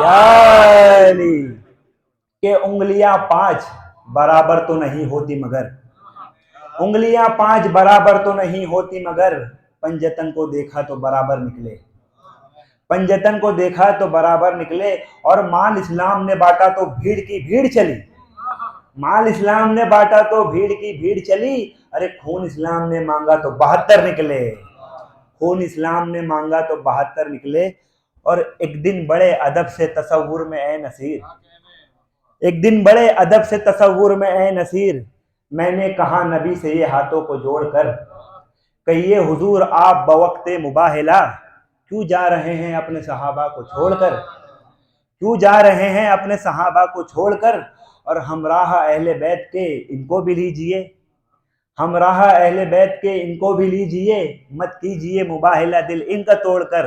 یا علی کہ انگلیاں 5 برابر تو نہیں ہوتی مگر، انگلیاں 5 برابر تو نہیں ہوتی مگر، پنجتن کو دیکھا تو برابر نکلے، پنجتن کو دیکھا تو برابر نکلے، اور مال اسلام نے بانٹا تو بھیڑ کی بھیڑ چلی، مال اسلام نے بانٹا تو بھیڑ کی بھیڑ چلی، ارے خون اسلام نے مانگا تو 72 نکلے، خون اسلام نے مانگا تو 72 نکلے۔ اور ایک دن بڑے ادب سے تصور میں اے نصیر، ایک دن بڑے ادب سے تصور میں اے نصیر، میں نے کہا نبی سے یہ ہاتھوں کو جوڑ کر، کہیے حضور آپ بوقت مباہلہ کیوں جا رہے ہیں اپنے صحابہ کو چھوڑ کر، کیوں جا رہے ہیں اپنے صحابہ کو چھوڑ کر، اور ہمراہ اہل بیت کے ان کو بھی لیجئے، ہمراہ اہل بیت کے ان کو بھی لیجئے، مت کیجئے مباہلہ دل ان کا توڑ کر۔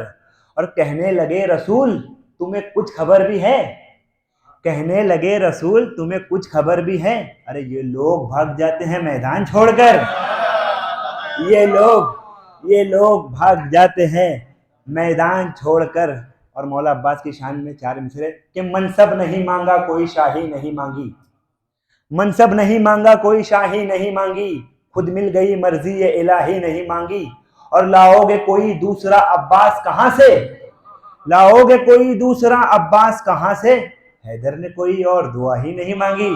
اور کہنے لگے رسول تمہیں کچھ خبر بھی ہے، کہنے لگے رسول تمہیں کچھ خبر بھی ہے، ارے یہ لوگ بھاگ جاتے ہیں میدان چھوڑ کر، یہ لوگ بھاگ جاتے ہیں میدان چھوڑ کر۔ اور مولا عباس کی شان میں 4 مصرے کہ منصب نہیں مانگا کوئی شاہی نہیں مانگی، منصب نہیں مانگا کوئی شاہی نہیں مانگی، خود مل گئی مرضی الہی نہیں مانگی، اور لاؤ گے کوئی دوسرا عباس کہاں سے، لاؤ گے کوئی دوسرا عباس کہاں سے، حیدر نے کوئی اور دعا ہی نہیں مانگی،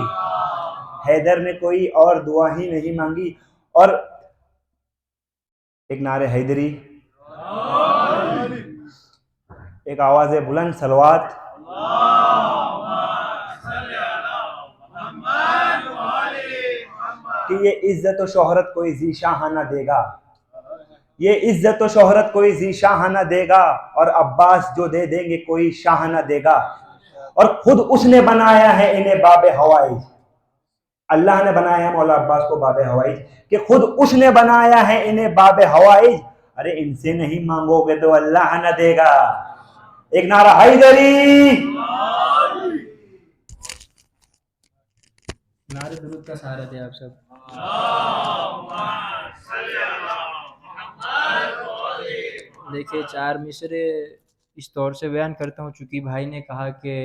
حیدر نے کوئی اور دعا ہی نہیں مانگی۔ اور ایک نعرہ حیدری، ایک آواز بلند صلوات۔ کہ یہ عزت و شہرت کوئی ذی شاہ نہ دے گا، یہ عزت و شہرت کوئی ذی شاہ نہ دے گا، اور عباس جو دے دیں گے کوئی شاہ نہ دے گا، اور خود اس نے بنایا ہے انہیں باب حوائج، اللہ نے بنایا ہے مولا عباس کو باب حوائج، کہ خود اس نے بنایا ہے انہیں باب حوائج، ارے ان سے نہیں مانگو گے تو اللہ نہ دے گا۔ ایک نعرہ حیدری۔ نعرے درود کا سہارا دے آپ سب۔ دیکھیے 4 مصرے اس طور سے بیان کرتا ہوں چونکہ بھائی نے کہا کہ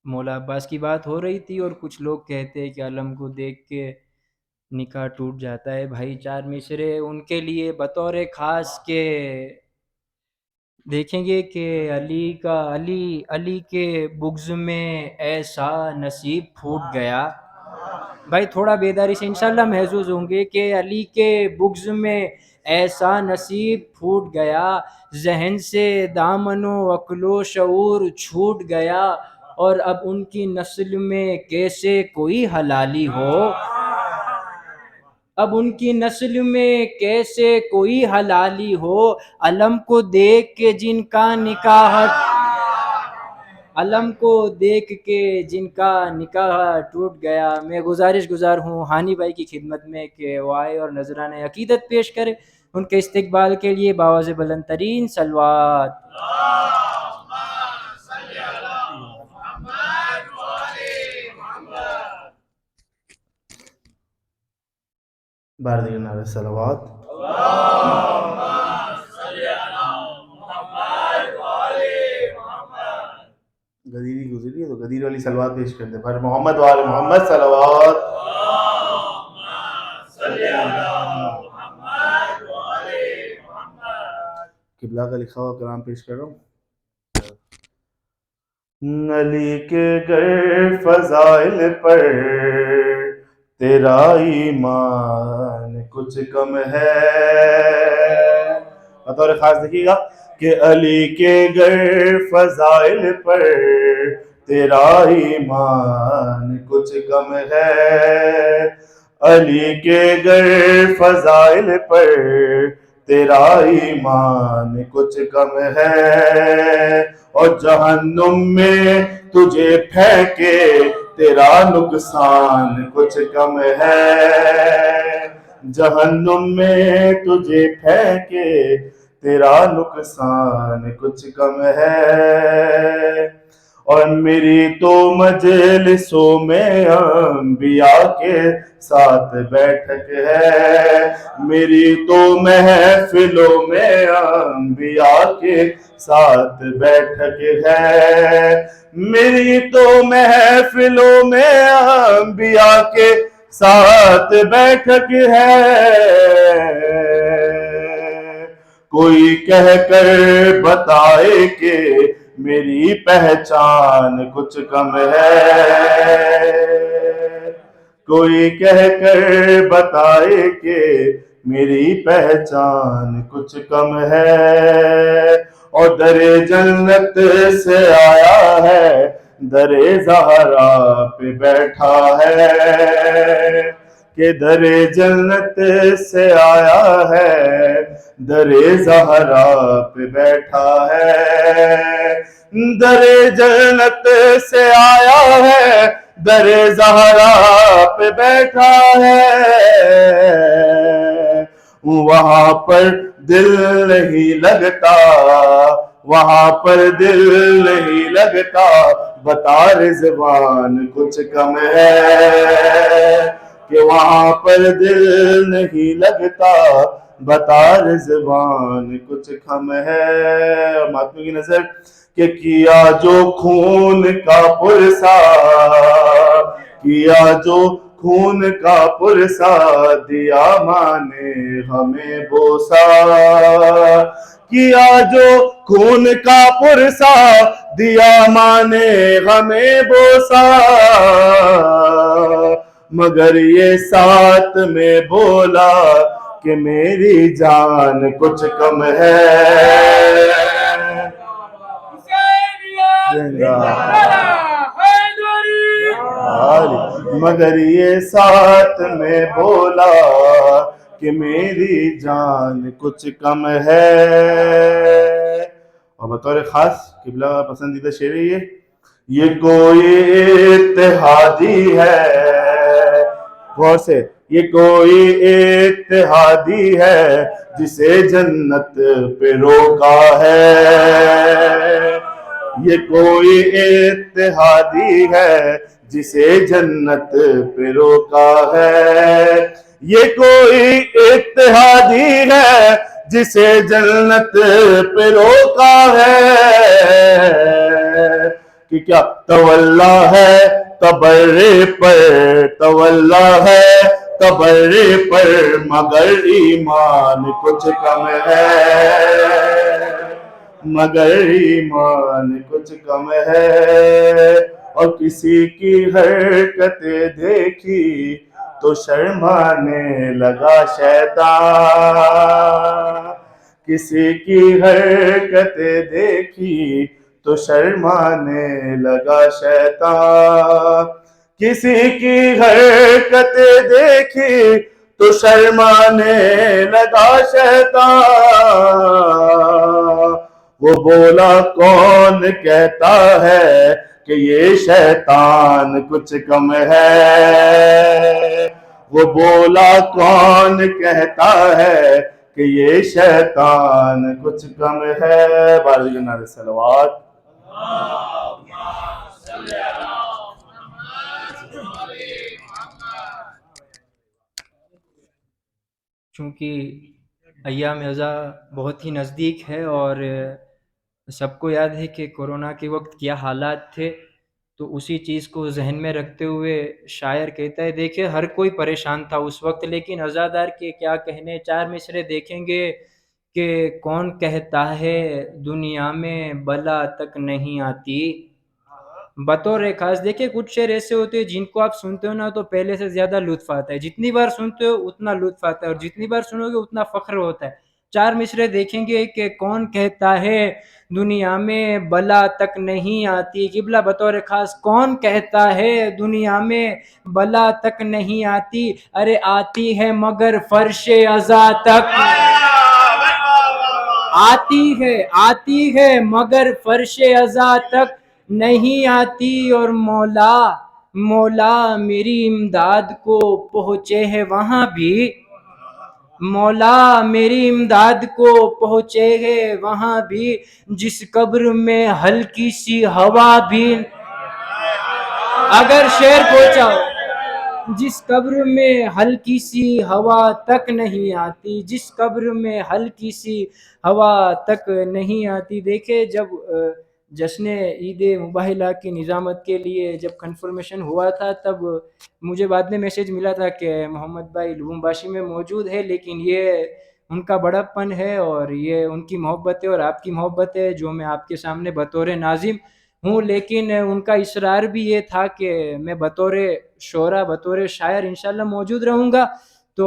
مولا عباس کی بات ہو رہی تھی اور کچھ لوگ کہتے ہیں کہ علم کو دیکھ کے نکاح ٹوٹ جاتا ہے۔ بھائی 4 مصرے ان کے لیے بطور خاص کے دیکھیں گے کہ علی کے بغض میں ایسا نصیب پھوٹ گیا۔ بھائی تھوڑا بیداری سے انشاءاللہ محظوظ ہوں گے کہ علی کے بغض میں ایسا نصیب پھوٹ گیا، ذہن سے دامن و عقل و شعور چھوٹ گیا، اور اب ان کی نسل میں کیسے کوئی حلالی ہو، اب ان کی نسل میں کیسے کوئی حلالی ہو، علم کو دیکھ کے جن کا نکاح علم کو دیکھ کے جن کا نکاح ٹوٹ گیا. میں گزار ہوں ہانی بھائی کی خدمت میں کہ وہ آئے اور نذرانہ عقیدت پیش کرے. ان کے استقبال کے لیے بآواز بلند ترین صلوات. باردی نعرہ صلوات. گدیری گزری ہے تو گدیر والی صلوات پیش کرتے پر محمد وآل محمد صلوات. قبلہ کا لکھا ہوا کلام پیش کر رہا ہوں. علی کے گر فضائل پر تیرا ایمان کچھ کم ہے. بطور خاص دیکھیے گا کہ علی کے گر فضائل پر تیرا ایمان کچھ کم ہے. علی کے گر فضائل پر تیرا ایمان کچھ کم ہے. اور جہنم میں تجھے پھینکے تیرا نقصان کچھ کم ہے. جہنم میں تجھے پھینکے تیرا نقصان کچھ کم ہے. اور میری تو مجلسوں میں انبیاء کے ساتھ بیٹھک ہے. میری تو محفلوں میں انبیاء کے ساتھ بیٹھک ہے. میری تو محفلوں میں انبیاء کے ساتھ بیٹھک ہے. کوئی کہہ کر بتائے کہ میری پہچان کچھ کم ہے. کوئی کہہ کر بتائے کہ میری پہچان کچھ کم ہے. اور در جنت سے آیا ہے در زہرا پہ بیٹھا ہے. کہ در جنت سے آیا ہے در زہرا پہ بیٹھا ہے. در جنت سے آیا ہے در زہرا پہ بیٹھا ہے. وہاں پر دل نہیں لگتا وہاں پر دل نہیں لگتا بتا رضوان کچھ کم ہے. کہ وہاں پر دل نہیں لگتا بتا رضوان کچھ کم ہے. اور مہاتما کی نظر کہ کیا جو خون کا پرسا کیا جو خون کا پرسا دیا ماں نے ہمیں بوسا. کیا جو خون کا پرسا دیا ماں نے ہمیں بوسا. مگر یہ ساتھ میں بولا کہ میری جان کچھ کم ہے. مگر یہ ساتھ میں بولا کہ میری جان کچھ کم ہے. اور بطور خاص قبلہ پسندیدہ شعر یہ کوئی اتحادی ہے. غور سے یہ کوئی اتحادی ہے جسے جنت پہ روکا ہے. یہ کوئی اتحادی ہے جسے جنت پہ روکا ہے. یہ کوئی اتحادی ہے جسے جنت پہ روکا ہے. کہ کیا تولا ہے تبرے پر تولا ہے تبرے پر مگر ایمان کچھ کم ہے. مگر ایمان کچھ کم ہے. اور کسی کی حرکتیں دیکھی تو شرمانے لگا شیطان. کسی کی حرکتیں دیکھی تو شرمانے لگا شیطان. کسی کی حرکتیں دیکھی تو شرمانے لگا شیطان. وہ بولا کون کہتا ہے کہ یہ شیطان کچھ کم ہے، وہ بولا کون کہتا ہے کہ یہ شیطان کچھ کم ہے۔ بارک جناب صلوات۔ چونکہ ایام ازا بہت ہی نزدیک ہے اور سب کو یاد ہے کہ کورونا کے وقت کیا حالات تھے، تو اسی چیز کو ذہن میں رکھتے ہوئے شاعر کہتا ہے، دیکھیں ہر کوئی پریشان تھا اس وقت، لیکن عزادار کے کیا کہنے، چار مصرے دیکھیں گے کہ کون کہتا ہے دنیا میں بلا تک نہیں آتی۔ بطور خاص دیکھیں کچھ شعر ایسے ہوتے ہیں جن کو آپ سنتے ہو نا تو پہلے سے زیادہ لطف آتا ہے، جتنی بار سنتے ہو اتنا لطف آتا ہے، اور جتنی بار سنو گے اتنا فخر ہوتا ہے۔ چار مصرے دیکھیں گے کہ کون کہتا ہے دنیا میں بلا تک نہیں آتی، قبلہ بطور خاص کون کہتا ہے دنیا میں بلا تک نہیں آتی، ارے آتی ہے مگر فرش عزا تک آتی ہے مگر فرش عزا تک نہیں آتی، اور مولا میری امداد کو پہنچے ہے وہاں بھی، مولا میری امداد کو پہنچے ہے وہاں بھی، جس قبر میں ہلکی سی ہوا بھی، اگر شعر پہنچا جس قبر میں ہلکی سی ہوا تک نہیں آتی، جس قبر میں ہلکی سی ہوا تک نہیں آتی۔ دیکھیں جب جشن عید مباہلہ کی نظامت کے لیے جب کنفرمیشن ہوا تھا، تب مجھے بعد میں میسیج ملا تھا کہ محمد بھائی لبنباشی میں موجود ہے، لیکن یہ ان کا بڑا پن ہے اور یہ ان کی محبت ہے اور آپ کی محبت ہے جو میں آپ کے سامنے بطور ناظم ہوں، لیکن ان کا اصرار بھی یہ تھا کہ میں بطور شعرا بطور شاعر انشاءاللہ موجود رہوں گا۔ تو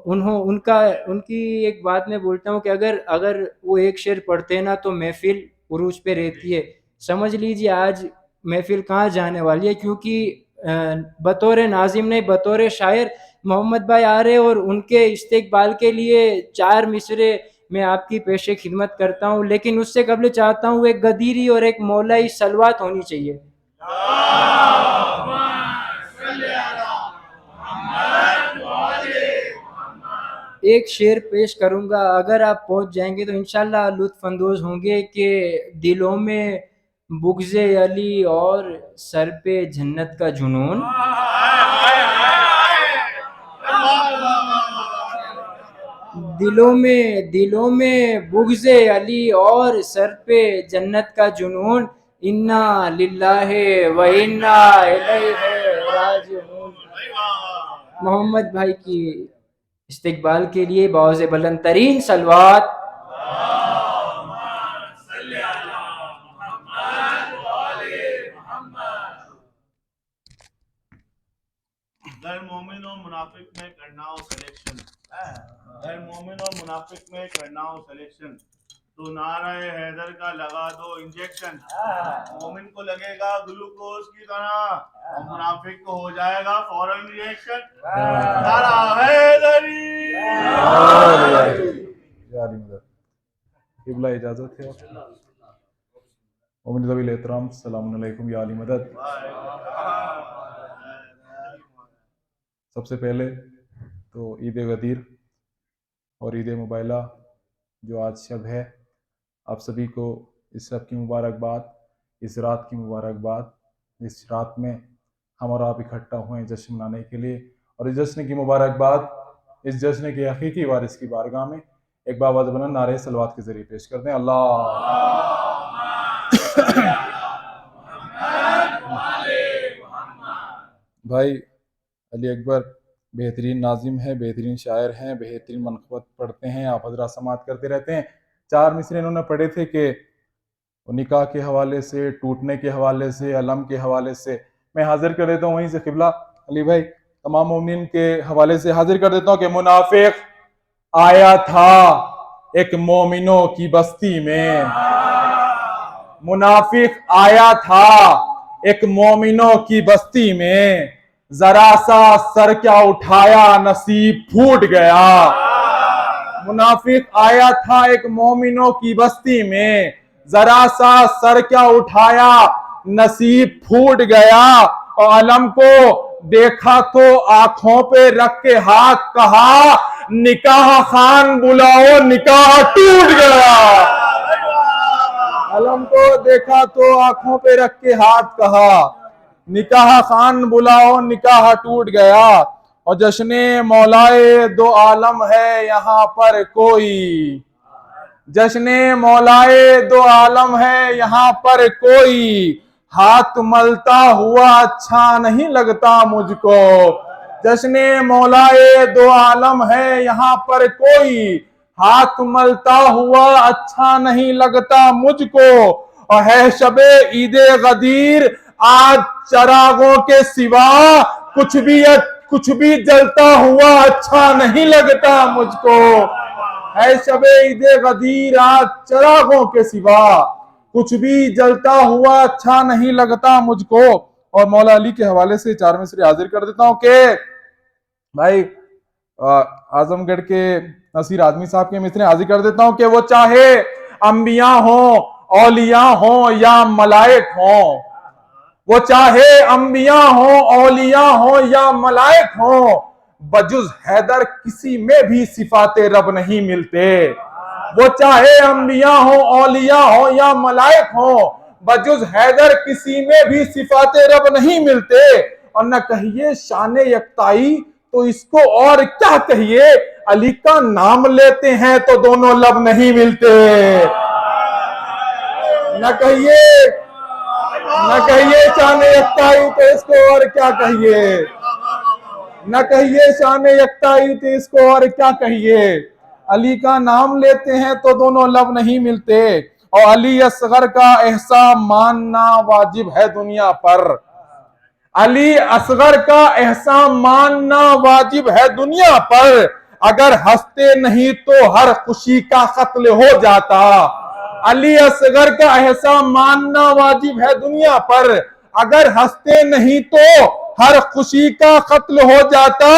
ان کی ایک بات میں بولتا ہوں کہ اگر وہ ایک شعر پڑھتے ہیں نا تو محفل عروج پہ رہتی ہے۔ سمجھ لیجیے آج محفل کہاں جانے والی ہے، کیونکہ بطور ناظم نہیں بطور شاعر محمد بھائی آ رہے، اور ان کے استقبال کے لیے چار مصرے میں آپ کی پیش خدمت کرتا ہوں، لیکن اس سے قبل چاہتا ہوں ایک غدیری اور ایک مولائی صلوات ہونی چاہیے۔ ایک شعر پیش کروں گا، اگر آپ پہنچ جائیں گے تو انشاءاللہ لطف اندوز ہوں گے کہ دلوں میں بغض علی اور سر پہ جنت کا جنون، دلوں میں بغض علی اور سر پہ جنت کا جنون، انا للہ و انا الیہ راجعون۔ محمد بھائی کی استقبال کے لیے باوز بلند ترین صلوات۔ غیر مومن اور منافق میں کرنا ہو سلیکشن، غیر مومن اور منافق میں کرنا ہو سلیکشن، تو نعرہ حیدر کا لگا دو انجیکشن، مومن کو لگے گا گلوکوز کی طرح اور منافق کو ہو جائے گا فوراً ریئیکشن۔ نعرہ حیدری۔ قبلہ اجازت ہے مومن ذوی الاحترام، السلام علیکم یا علی مدد۔ سب سے پہلے تو عید غدیر اور عید مباہلہ جو آج شب ہے، آپ سبھی کو اس شب کی مبارکباد، اس رات کی مبارکباد، اس رات میں ہم اور آپ اکٹھا ہوئے جشن منانے کے لیے، اور اس جشن کی مبارکباد اس جشن کے حقیقی وارث کی بارگاہ میں ایک باواز بلند نعرہ صلوات کے ذریعے پیش کرتے ہیں۔ بھائی علی اکبر بہترین ناظم ہیں، بہترین شاعر ہیں، بہترین منقبت پڑھتے ہیں، آپ حضرات سماعت کرتے رہتے ہیں۔ چار مصرے انہوں نے پڑھے تھے کہ نکاح کے حوالے سے، ٹوٹنے کے حوالے سے، علم کے حوالے سے، میں حاضر کر دیتا ہوں وہیں سے قبلہ علی بھائی تمام مومنین کے حوالے سے حاضر کر دیتا ہوں کہ منافق آیا تھا ایک مومنوں کی بستی میں، منافق آیا تھا ایک مومنوں کی بستی میں، ذرا سا سر کیا اٹھایا نصیب پھوٹ گیا، منافق آیا تھا ایک مومنوں کی بستی میں، ذرا سا سر کیا اٹھایا نصیب پھوٹ گیا، اور علم کو دیکھا تو آنکھوں پہ رکھ کے ہاتھ کہا نکاح خان بلاؤ نکاح ٹوٹ گیا۔ علم کو دیکھا تو آنکھوں پہ رکھ کے ہاتھ کہا نکاح خان بلاؤ نکاح ٹوٹ گیا۔ اور جشن مولائے دو عالم ہے یہاں پر کوئی، جشن مولائے دو عالم ہے یہاں پر کوئی، ہاتھ ملتا ہوا اچھا نہیں لگتا مجھ کو، جشن مولائے دو عالم ہے یہاں پر کوئی، ہاتھ ملتا ہوا اچھا نہیں لگتا مجھ کو، اور ہے شب عید غدیر آج چراغوں کے سوا کچھ بھی جلتا ہوا اچھا نہیں لگتا مجھ کو، ہے شب عید غدیر آج چراغوں کے سوا کچھ بھی جلتا ہوا اچھا نہیں لگتا مجھ کو۔ اور مولا علی کے حوالے سے 4 مصرے حاضر کر دیتا ہوں کہ بھائی اعظم گڑھ کے نصیر آدمی صاحب کے مصرے حاضر کر دیتا ہوں کہ وہ چاہے انبیاء ہوں اولیاء ہوں یا ملائک ہوں، وہ چاہے انبیاء ہوں اولیاء ہوں یا ملائک ہوں، بجز حیدر کسی میں بھی صفات رب نہیں ملتے، وہ چاہے انبیاء ہوں اولیاء ہوں یا ملائک ہوں، بجز حیدر کسی میں بھی صفات رب نہیں ملتے، اور نہ کہیے شان یکتائی تو اس کو اور کیا کہیے، علی کا نام لیتے ہیں تو دونوں لب نہیں ملتے، نہ کہیے شان یکتائی تو اس کو اور کیا کہیے، نہ کہیے شان یکتائی تو اس کو اور کیا کہیے، علی کا نام لیتے ہیں تو دونوں لب نہیں ملتے، اور علی اصغر کا احسان ماننا واجب ہے دنیا پر، علی اصغر کا احسان ماننا واجب ہے دنیا پر، اگر ہنستے نہیں تو ہر خوشی کا قتل ہو جاتا، علی اصغر کا احسان ماننا واجب ہے دنیا پر، اگر ہنستے نہیں تو ہر خوشی کا قتل ہو جاتا،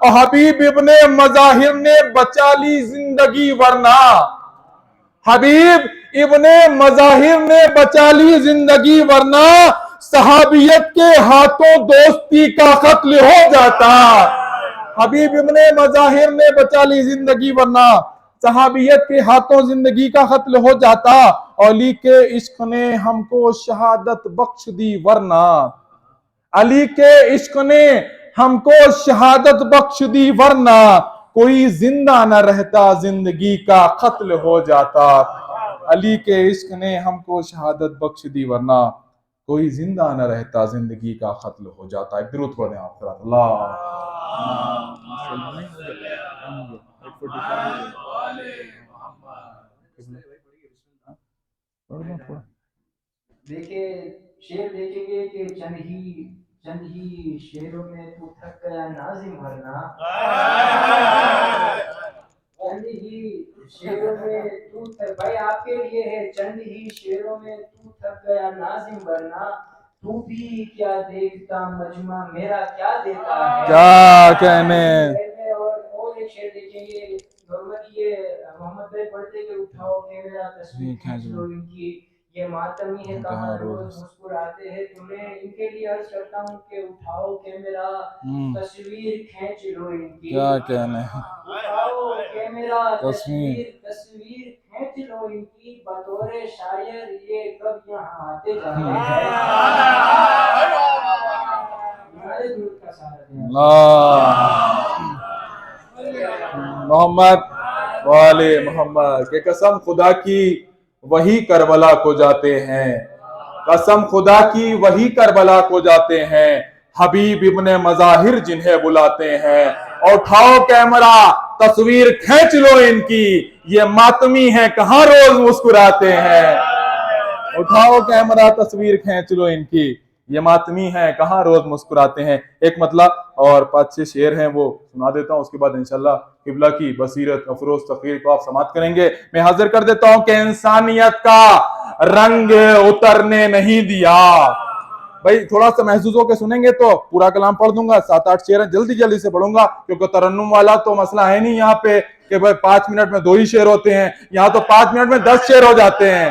اور حبیب ابن مظاہر نے بچا لی زندگی ورنہ، حبیب ابن مظاہر نے بچا لی زندگی ورنہ صحابیت کے ہاتھوں دوستی کا قتل ہو جاتا، حبیب ابن مظاہر نے بچا لی زندگی ورنہ صحابیت کے ہاتھوں زندگی کا قتل ہو جاتا، علی کے عشق نے ہم کو شہادت بخش دی ورنہ، علی کے عشق نے ہم کو شہادت بخش دی ورنہ کوئی زندہ نہ رہتا زندگی کا قتل ہو جاتا، علی کے عشق نے ہم کو شہادت بخش دی ورنہ کوئی زندہ نہ رہتا زندگی کا قتل ہو جاتا۔ ایک درود پڑھیں آپ پر اللہ دیکھیں شعر دیکھیں گے کہ چند ہی شعروں میں تو تھک گیا ناظم ورنہ، چند ہی شعروں میں تو تھک، بھائی آپ کے لیے ہے، چند ہی شعروں میں تو تھک گیا ناظم ورنہ تو بھی کیا دیکھتا مجمع میرا کیا دیتا ہے، کیا کہنے۔ اور ایک شعر دیکھیں گے نارملی یہ محمد بھائی پڑھتے کہ اٹھاؤ کیمرہ تصویر کھینچ لو ان کی، یہ ماتمی ہے کہاں روز مسکراتے ہیں تمہیں، ان کے لیے عرض کرتا ہوں کہ اٹھاؤ کیمرہ تصویر کھینچ لو ان کی، کیا کہنے، اٹھاؤ کیمرہ تصویر کھینچ لو ان کی، بطور شاعر یہ کب یہاں آتے جاتے ہیں، ہمارے دور کا سارا محمد والے محمد کہ قسم خدا کی وہی کربلا کو جاتے ہیں، قسم خدا کی وہی کربلا کو جاتے ہیں، حبیب ابن مظاہر جنہیں بلاتے ہیں، اٹھاؤ کیمرہ تصویر کھینچ لو ان کی، یہ ماتمی ہیں کہاں روز مسکراتے ہیں، اٹھاؤ کیمرہ تصویر کھینچ لو ان کی، یہ ماتمی ہیں کہاں روز مسکراتے ہیں۔ ایک مطلب اور 5-6 شعر ہیں وہ سنا دیتا ہوں، اس کے بعد انشاءاللہ قبلہ کی بصیرت افروز تقریر کو آپ سماعت کریں گے۔ میں حاضر کر دیتا ہوں کہ انسانیت کا رنگ اترنے نہیں دیا، بھائی تھوڑا سا محسوس ہو کے سنیں گے تو پورا کلام پڑھ دوں گا، 7-8 شعر ہیں جلدی سے پڑھوں گا، کیونکہ ترنم والا تو مسئلہ ہے نہیں یہاں پہ کہ بھائی 5 منٹ میں 2 ہی شعر ہوتے ہیں، یہاں تو 5 منٹ میں 10 شعر ہو جاتے ہیں،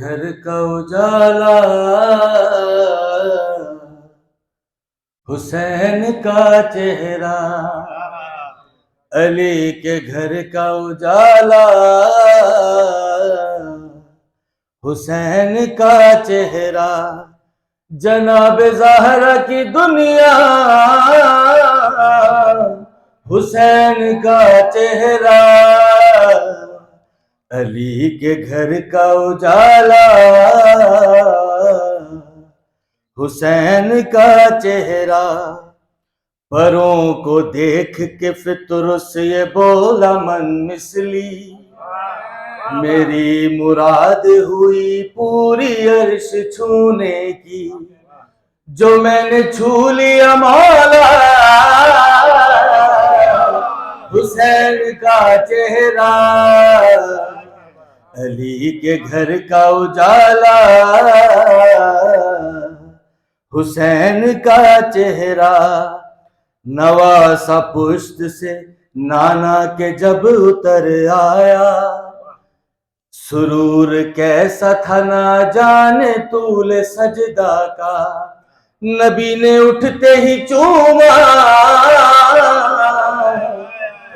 گھر کا اجالا حسین کا چہرہ، علی کے گھر کا اجالا حسین کا چہرہ، جناب زہرا کی دنیا حسین کا چہرہ، علی کے گھر کا اجالا حسین کا چہرہ، پروں کو دیکھ کے فطرس یہ بولا من مثلی، میری مراد ہوئی پوری عرش چھونے کی، جو میں نے چھو لیا مولا حسین کا چہرہ، علی کے گھر کا اجالا حسین کا چہرہ، نواسا پشت سے نانا کے جب اتر آیا، سرور کیسا تھا نہ جانے طول سجدہ کا، نبی نے اٹھتے ہی چوما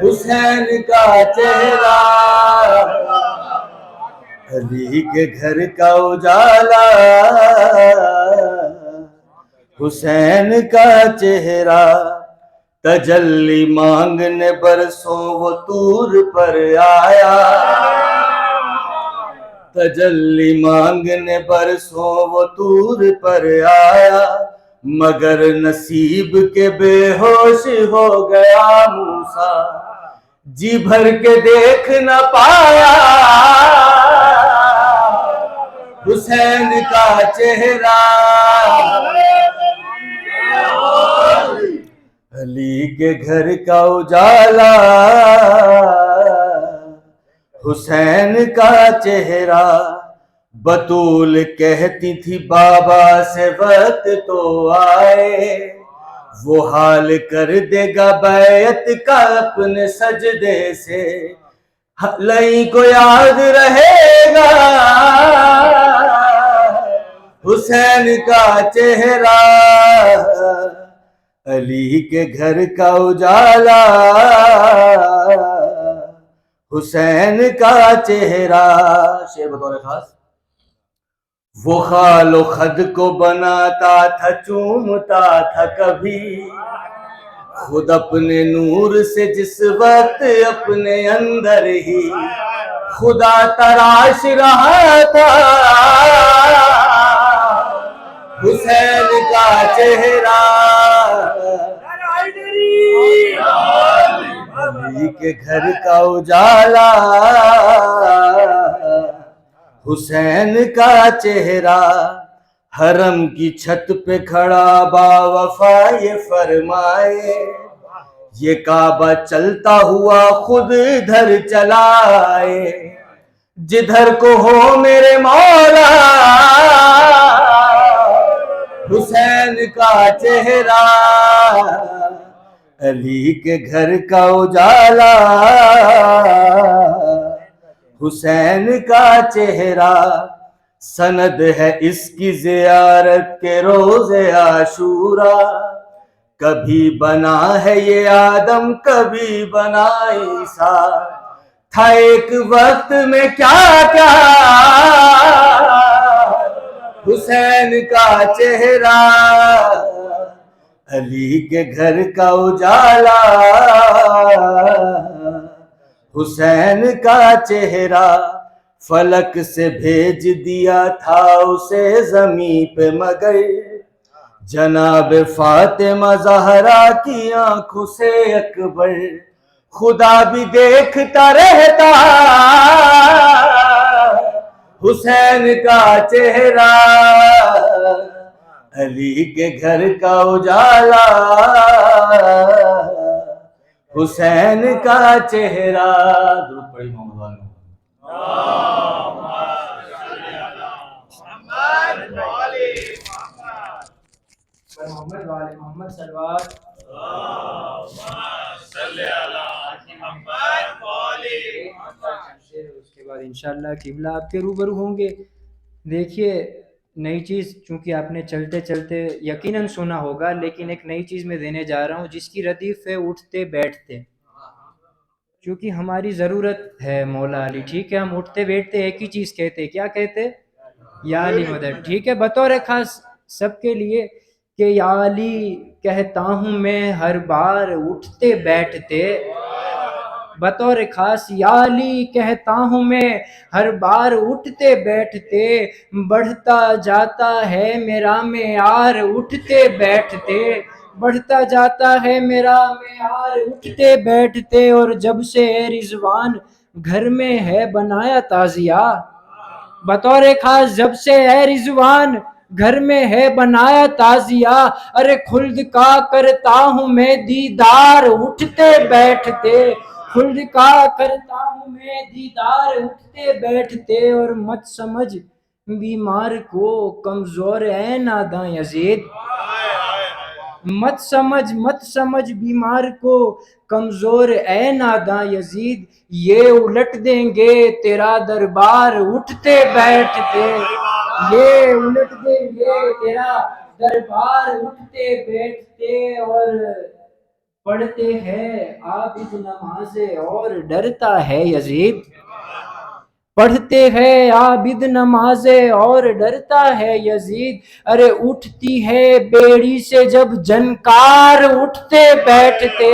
حسین کا چہرہ، علی کے گھر کا اجالا حسین کا چہرہ، تجلی مانگنے برسوں وہ طور پر آیا، تجلی مانگنے برسوں وہ طور پر آیا، مگر نصیب کے بے ہوش ہو گیا موسیٰ، جی بھر کے دیکھ نہ پایا حسین کا چہرہ، علی کے گھر کا اجالا حسین کا چہرہ، بطول کہتی تھی بابا سے وقت تو آئے، وہ حال کر دے گا بیعت کا اپنے سجدے سے، لئی کو یاد رہے گا حسین کا چہرہ، علی کے گھر کا اجالا حسین کا چہرہ، شعر بطور خاص، وہ خال و خد کو بناتا تھا چومتا تھا کبھی، خود اپنے نور سے جس وقت اپنے اندر ہی خدا تراش رہا تھا حسین کا چہرہ، علی کے گھر کا اجالا حسین کا چہرہ، حرم کی چھت پہ کھڑا با وفا یہ فرمائے، یہ کعبہ چلتا ہوا خود ادھر چلائے، جدھر کو ہو میرے مولا حسین کا چہرہ، علی کے گھر کا اجالا حسین کا چہرہ، سند ہے اس کی زیارت کے روز عاشورا، کبھی بنا ہے یہ آدم کبھی بنا عیسیٰ، تھا ایک وقت میں کیا کیا حسین کا چہرہ، علی کے گھر کا اجالا حسین کا چہرہ، فلک سے بھیج دیا تھا اسے زمین پہ مگر جناب فاطمہ زہرا کی آنکھوں سے اکبر، خدا بھی دیکھتا رہتا حسین کا چہرہ، علی کے گھر کا اجالا حسین کا چہرہ، درود پڑھی محمد والے محمد والے محمد صلوات، اس کے بعد انشاءاللہ قبلہ آپ کے روبرو ہوں گے، دیکھیے نئی چیز چونکہ آپ نے چلتے چلتے یقیناً سنا ہوگا، لیکن ایک نئی چیز میں دینے جا رہا ہوں جس کی ردیف ہے اٹھتے بیٹھتے، کیونکہ ہماری ضرورت ہے مولا علی، ٹھیک ہے؟ ہم اٹھتے بیٹھتے ایک ہی چیز کہتے، کیا کہتے؟ یا علی مدد، ٹھیک ہے؟ بطور خاص سب کے لیے کہ یا علی کہتا ہوں میں ہر بار اٹھتے بیٹھتے، بطور خاص یا علی کہتا ہوں میں ہر بار اٹھتے بیٹھتے، بڑھتا جاتا ہے میرا معیار اٹھتے بیٹھتے، بڑھتا جاتا ہے میرا معیار اٹھتے بیٹھتے، اور جب سے اے رضوان گھر میں ہے بنایا تازیہ، بطور خاص جب سے اے رضوان گھر میں ہے بنایا تازیہ، ارے خلد کا کرتا ہوں میں دیدار اٹھتے بیٹھتے، خلد کا کرتا ہوں میں دیدار اٹھتے بیٹھتے، اور مت سمجھ بیمار کو کمزور اے ناداں یزید، مت سمجھ بیمار کو کمزور اے ناداں یزید، یہ الٹ دیں گے تیرا دربار اٹھتے بیٹھتے، یہ الٹ دیں گے تیرا دربار اٹھتے بیٹھتے، اور پڑھتے ہیں عابد نمازیں اور ڈرتا ہے یزید، پڑھتے ہیں عابد نمازیں اور ڈرتا ہے یزید، ارے اٹھتی ہے بیڑی سے جب جنکار اٹھتے بیٹھتے،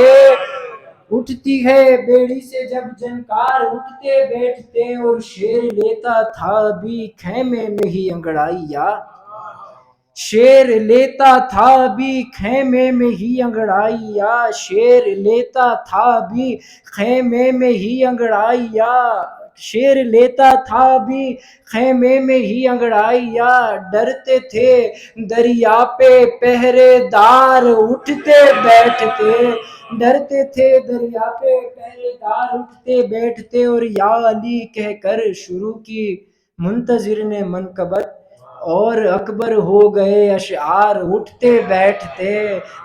اٹھتی ہے بیڑی سے جب جنکار اٹھتے بیٹھتے، اور شیر لیتا تھا بھی خیمے میں ہی انگڑائی، یا شیر لیتا تھا بھی خیمے میں ہی انگڑائی، یا شیر لیتا تھا بھی خیمے میں ہی انگڑائی، یا شیر لیتا تھا بھی خیمے میں ہی انگڑائی، یا ڈرتے تھے دریا پہ پہرے دار اٹھتے بیٹھتے، ڈرتے تھے دریا پہ پہرے دار اٹھتے بیٹھتے، اور یا علی کہہ کر شروع کی منتظر نے منقبت، اور اکبر ہو گئے اشعار اٹھتے بیٹھتے۔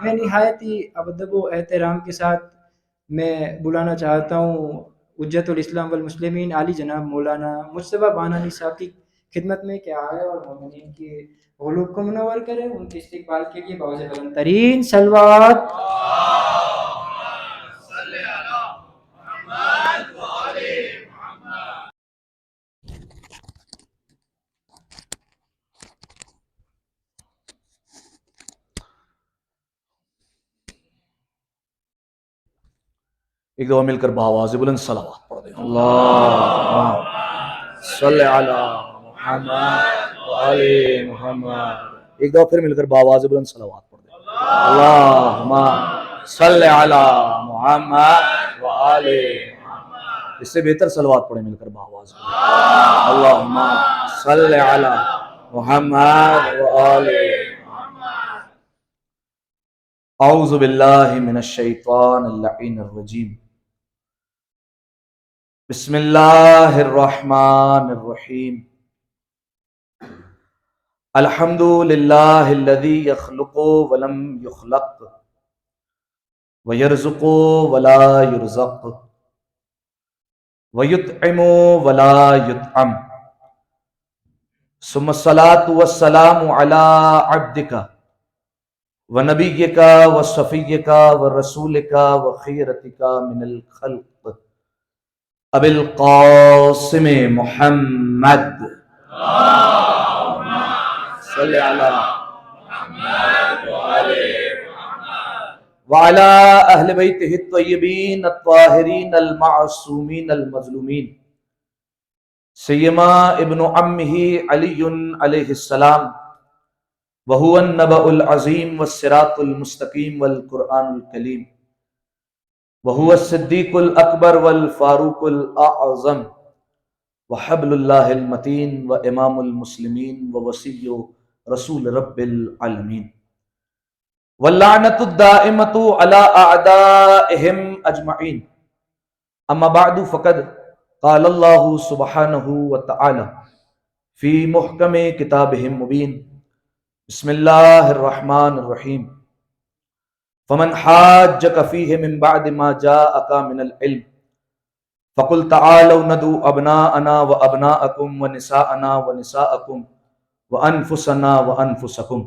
میں نہایت ہی ادب و احترام کے ساتھ میں بلانا چاہتا ہوں حجت الاسلام والمسلمین عالی جناب مولانا مصطفیٰ بانانی صاحب کی خدمت میں کہ آئے اور مومنین کے قلوب کو منور کرے، ان کے استقبال کے لیے باوز بلند ترین صلوات۔ ایک دفعہ مل کر بآواز بلند صلوات پڑھ دیں، اللہم صلی علی محمد وآل محمد۔ ایک دفعہ پھر مل کر بآواز بلند صلوات پڑھ دیں، اللہم صلی علی محمد وآل محمد۔ اس سے بہتر صلوات پڑھیں مل کر بآواز بلند، اللہم صلی علی محمد وآل محمد۔ اعوذ باللہ من الشیطان اللعین الرجیم، بسم اللہ الرحمن الرحیم، الحمد للہ الذی یخلق ولم یخلق ویرزق ولا یرزق ویطعم ولا یطعم، ثم الصلاة والسلام علی عبدک ونبیک وصفیک ورسولک وخیرتک من الخلق ابی القاسم محمد صلی علی محمد وعلی اہل بیتہ الطیبین الطاہرین المعصومین المظلومین، سیما ابن عمہ علی علیہ السلام، وہو النبأ العظیم والصراط المستقیم والقرآن الکلیم، وہو الصدیق الاکبر والفاروق الاعظم، وحبل اللہ المتین وامام المسلمین ووصی رسول رب العالمین، واللعنۃ الدائمۃ علی اعدائہم اجمعین، اما بعد فقد قال اللہ سبحانہ وتعالی فی محکم کتابہ المبین، بسم اللہ الرحمن الرحیم، فمن حاجک فیہ من بعد ما جاءک من العلم فقل تعالوا ندعو ابناءنا وابناءکم ونساءنا ونساءکم وانفسنا وانفسکم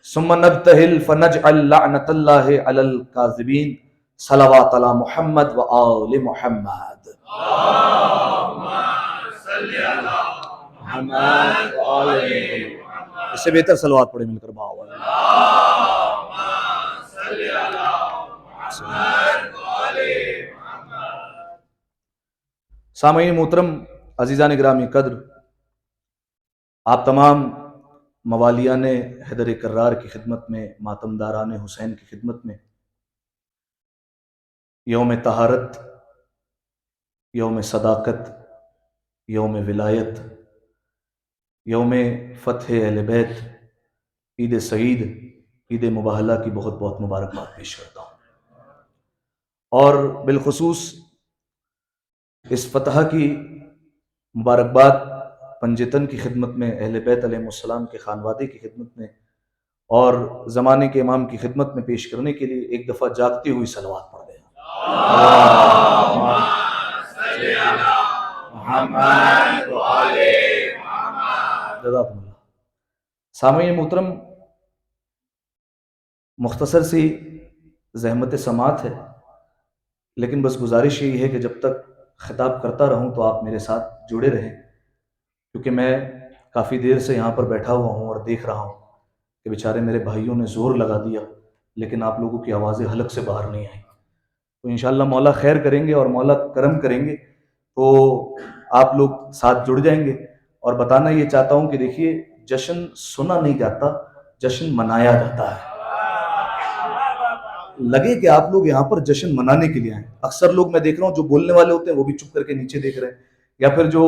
ثم نبتہل فنجعل لعنت اللہ علی الکاذبین صلوات علی محمد و آل محمد. اس سے بہتر صلوات پڑھیں مل کر باؤ. سامعین محترم، عزیزان گرامی قدر، آپ تمام موالیان حیدر کرار کی خدمت میں، ماتمداران حسین کی خدمت میں یوم طہارت، یوم صداقت، یوم ولایت، یوم فتح اہل بیت، عید سعید، عید مباہلہ کی بہت بہت مبارکباد پیش کرتا ہوں. اور بالخصوص اس فتح کی مبارکباد پنجتن کی خدمت میں، اہل بیت علیہ السلام کے خانوادے کی خدمت میں اور زمانے کے امام کی خدمت میں پیش کرنے کے لیے ایک دفعہ جاگتی ہوئی صلوات پڑھ دیں. جزاکم اللہ. سامعین محترم، مختصر سی زحمت سماعت ہے، لیکن بس گزارش یہی ہے کہ جب تک خطاب کرتا رہوں تو آپ میرے ساتھ جڑے رہیں، کیونکہ میں کافی دیر سے یہاں پر بیٹھا ہوا ہوں اور دیکھ رہا ہوں کہ بیچارے میرے بھائیوں نے زور لگا دیا لیکن آپ لوگوں کی آوازیں حلق سے باہر نہیں آئیں. تو انشاءاللہ مولا خیر کریں گے اور مولا کرم کریں گے تو آپ لوگ ساتھ جڑ جائیں گے. اور بتانا یہ چاہتا ہوں کہ دیکھیے، جشن سنا نہیں جاتا، جشن منایا جاتا ہے. لگے کہ آپ لوگ یہاں پر جشن منانے کے لیے آئیں. اکثر لوگ میں دیکھ رہا ہوں جو بولنے والے ہوتے ہیں وہ بھی چپ کر کے نیچے دیکھ رہے ہیں، یا پھر جو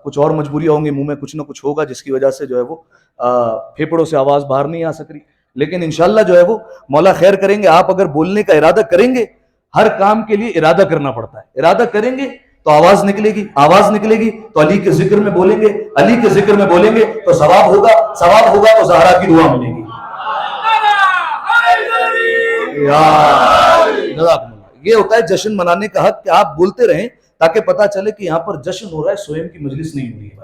کچھ اور مجبوریاں ہوں گی، منہ میں کچھ نہ کچھ ہوگا جس کی وجہ سے جو ہے وہ پھیپڑوں سے آواز باہر نہیں آ سک رہی. لیکن انشاءاللہ جو ہے وہ مولا خیر کریں گے. آپ اگر بولنے کا ارادہ کریں گے، ہر کام کے لیے ارادہ کرنا پڑتا ہے. ارادہ کریں گے تو آواز نکلے گی، آواز نکلے گی تو علی کے ذکر میں بولیں گے، علی کے ذکر میں بولیں گے تو ثواب ہوگا، ثواب ہوگا تو زہرا کی دعا ملے گی. یہ ہوتا ہے جشن منانے کا حق کہ آپ بولتے رہیں تاکہ پتا چلے کہ یہاں پر جشن ہو رہا ہے، سویم کی مجلس نہیں ہو رہی ہے.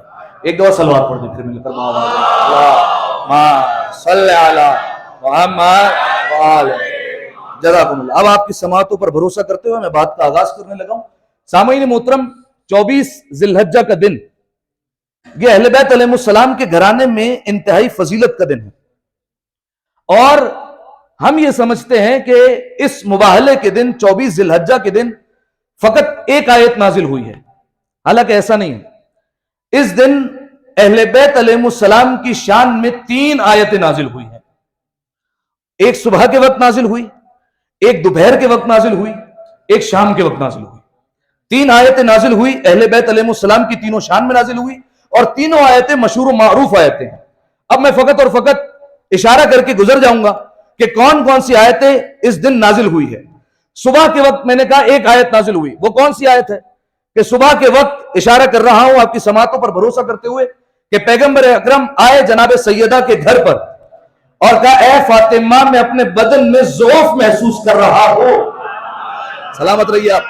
ایک دفعہ صلوات پڑھ دیں پھر مل کر صلی علی محمد. جزاکم اللہ. اب آپ کی سماعتوں پر بھروسہ کرتے ہوئے میں بات کا آغاز کرنے لگا ہوں. سامعین محترم، 24 ذی الحجہ کا دن یہ اہل بیت علیہ السلام کے گھرانے میں انتہائی فضیلت کا دن ہے، اور ہم یہ سمجھتے ہیں کہ اس مباہلے کے دن 24 ذی الحجہ کے دن فقط ایک آیت نازل ہوئی ہے. حالانکہ ایسا نہیں ہے. اس دن اہل بیت علیہ السلام کی شان میں 3 آیتیں نازل ہوئی ہیں. ایک صبح کے وقت نازل ہوئی، ایک دوپہر کے وقت نازل ہوئی، ایک شام کے وقت نازل ہوئی. 3 آیتیں نازل ہوئی اہل بیت علیہ السلام کی، تینوں شان میں نازل ہوئی، اور تینوں آیتیں مشہور و معروف آیتیں ہیں. اب میں فقط اور فقط اشارہ کر کے گزر جاؤں گا کہ کون کون سی آیتیں اس دن نازل ہوئی ہے. صبح کے وقت میں نے کہا ایک آیت نازل ہوئی. وہ کون سی آیت ہے کہ صبح کے وقت اشارہ کر رہا ہوں آپ کی سماعتوں پر بھروسہ کرتے ہوئے کہ پیغمبر اکرم آئے جناب سیدہ کے گھر پر اور کہا اے فاطمہ میں اپنے بدن میں ضعف محسوس کر رہا ہوں. سلامت رہیے آپ.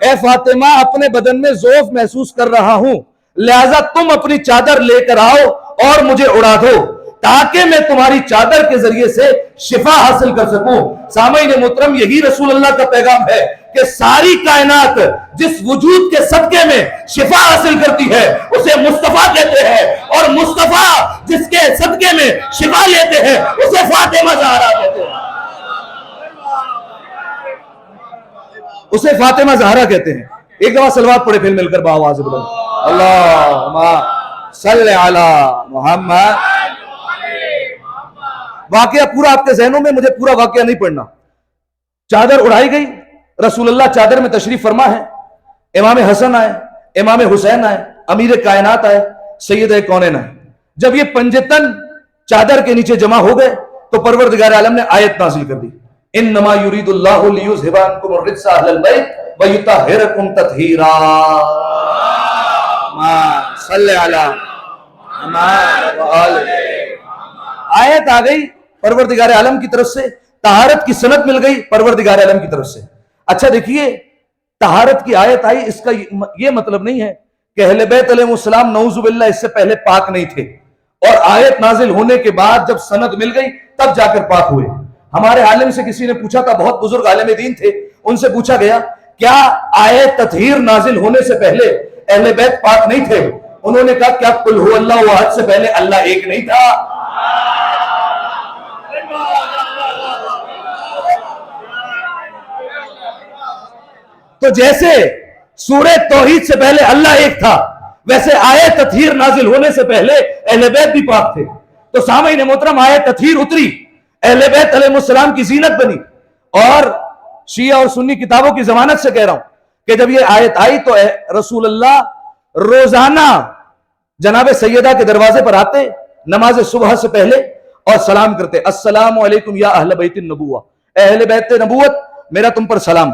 اے فاطمہ اپنے بدن میں ضعف محسوس کر رہا ہوں، لہذا تم اپنی چادر لے کر آؤ اور مجھے اڑا دو تاکہ میں تمہاری چادر کے ذریعے سے شفا حاصل کر سکوں. سامعین محترم، یہی رسول اللہ کا پیغام ہے کہ ساری کائنات جس وجود کے صدقے میں شفا حاصل کرتی ہے اسے مصطفیٰ کہتے ہیں، اور مصطفیٰ جس کے صدقے میں شفا لیتے ہیں اسے فاطمہ زہرا کہتے ہیں. اسے فاطمہ زہرا کہتے ہیں. ایک دفعہ صلوات پڑھے پھر مل کر بآواز بلند اللہم صلی علی محمد. واقعہ پورا آپ کے ذہنوں میں، مجھے پورا واقعہ نہیں پڑھنا. چادر اڑائی گئی، رسول اللہ چادر میں تشریف فرما ہے. امام حسن آئے، امام حسین آئے، امیر کائنات آئے، سید کونین آئے. جب یہ پنجتن چادر کے نیچے جمع ہو گئے تو پروردگار عالم نے آیت نازل کر دی، انما یرید اللہ لیذھب عنکم الرجس اہل البیت ویطہرکم تطہیرا. صلی علی محمد وآلہ. آیت آ گئی پروردگار عالم کی طرف سے، طہارت کی سند مل گئی پروردگار عالم کی طرف سے. اچھا دیکھیے، طہارت کی آیت آئی، اس کا یہ مطلب نہیں ہے کہ اہل بیت علیہ السلام نعوذ باللہ اس سے پہلے پاک نہیں تھے، اور آیت نازل ہونے کے بعد جب سند مل گئی تب جا کر پاک ہوئے۔ ہمارے عالم سے کسی نے پوچھا تھا، بہت بزرگ عالم دین تھے، ان سے پوچھا گیا کیا آیت تطہیر نازل ہونے سے پہلے اہل بیت پاک نہیں تھے؟ انہوں نے کہا کیا قل هو اللہ احد سے پہلے اللہ ایک نہیں تھا؟ تو جیسے سورہ توحید سے پہلے اللہ ایک تھا، ویسے آیت تطہیر نازل ہونے سے پہلے اہل بیت بھی پاک تھے۔ تو سامعین محترم، آیت تطہیر اتری، اہل بیت علیہ السلام کی زینت بنی، اور شیعہ اور سنی کتابوں کی ضمانت سے کہہ رہا ہوں کہ جب یہ آیت آئی تو رسول اللہ روزانہ جناب سیدہ کے دروازے پر آتے نماز صبح سے پہلے اور سلام کرتے، السلام علیکم یا اہل بیت النبوہ، اہل بیت نبوت میرا تم پر سلام۔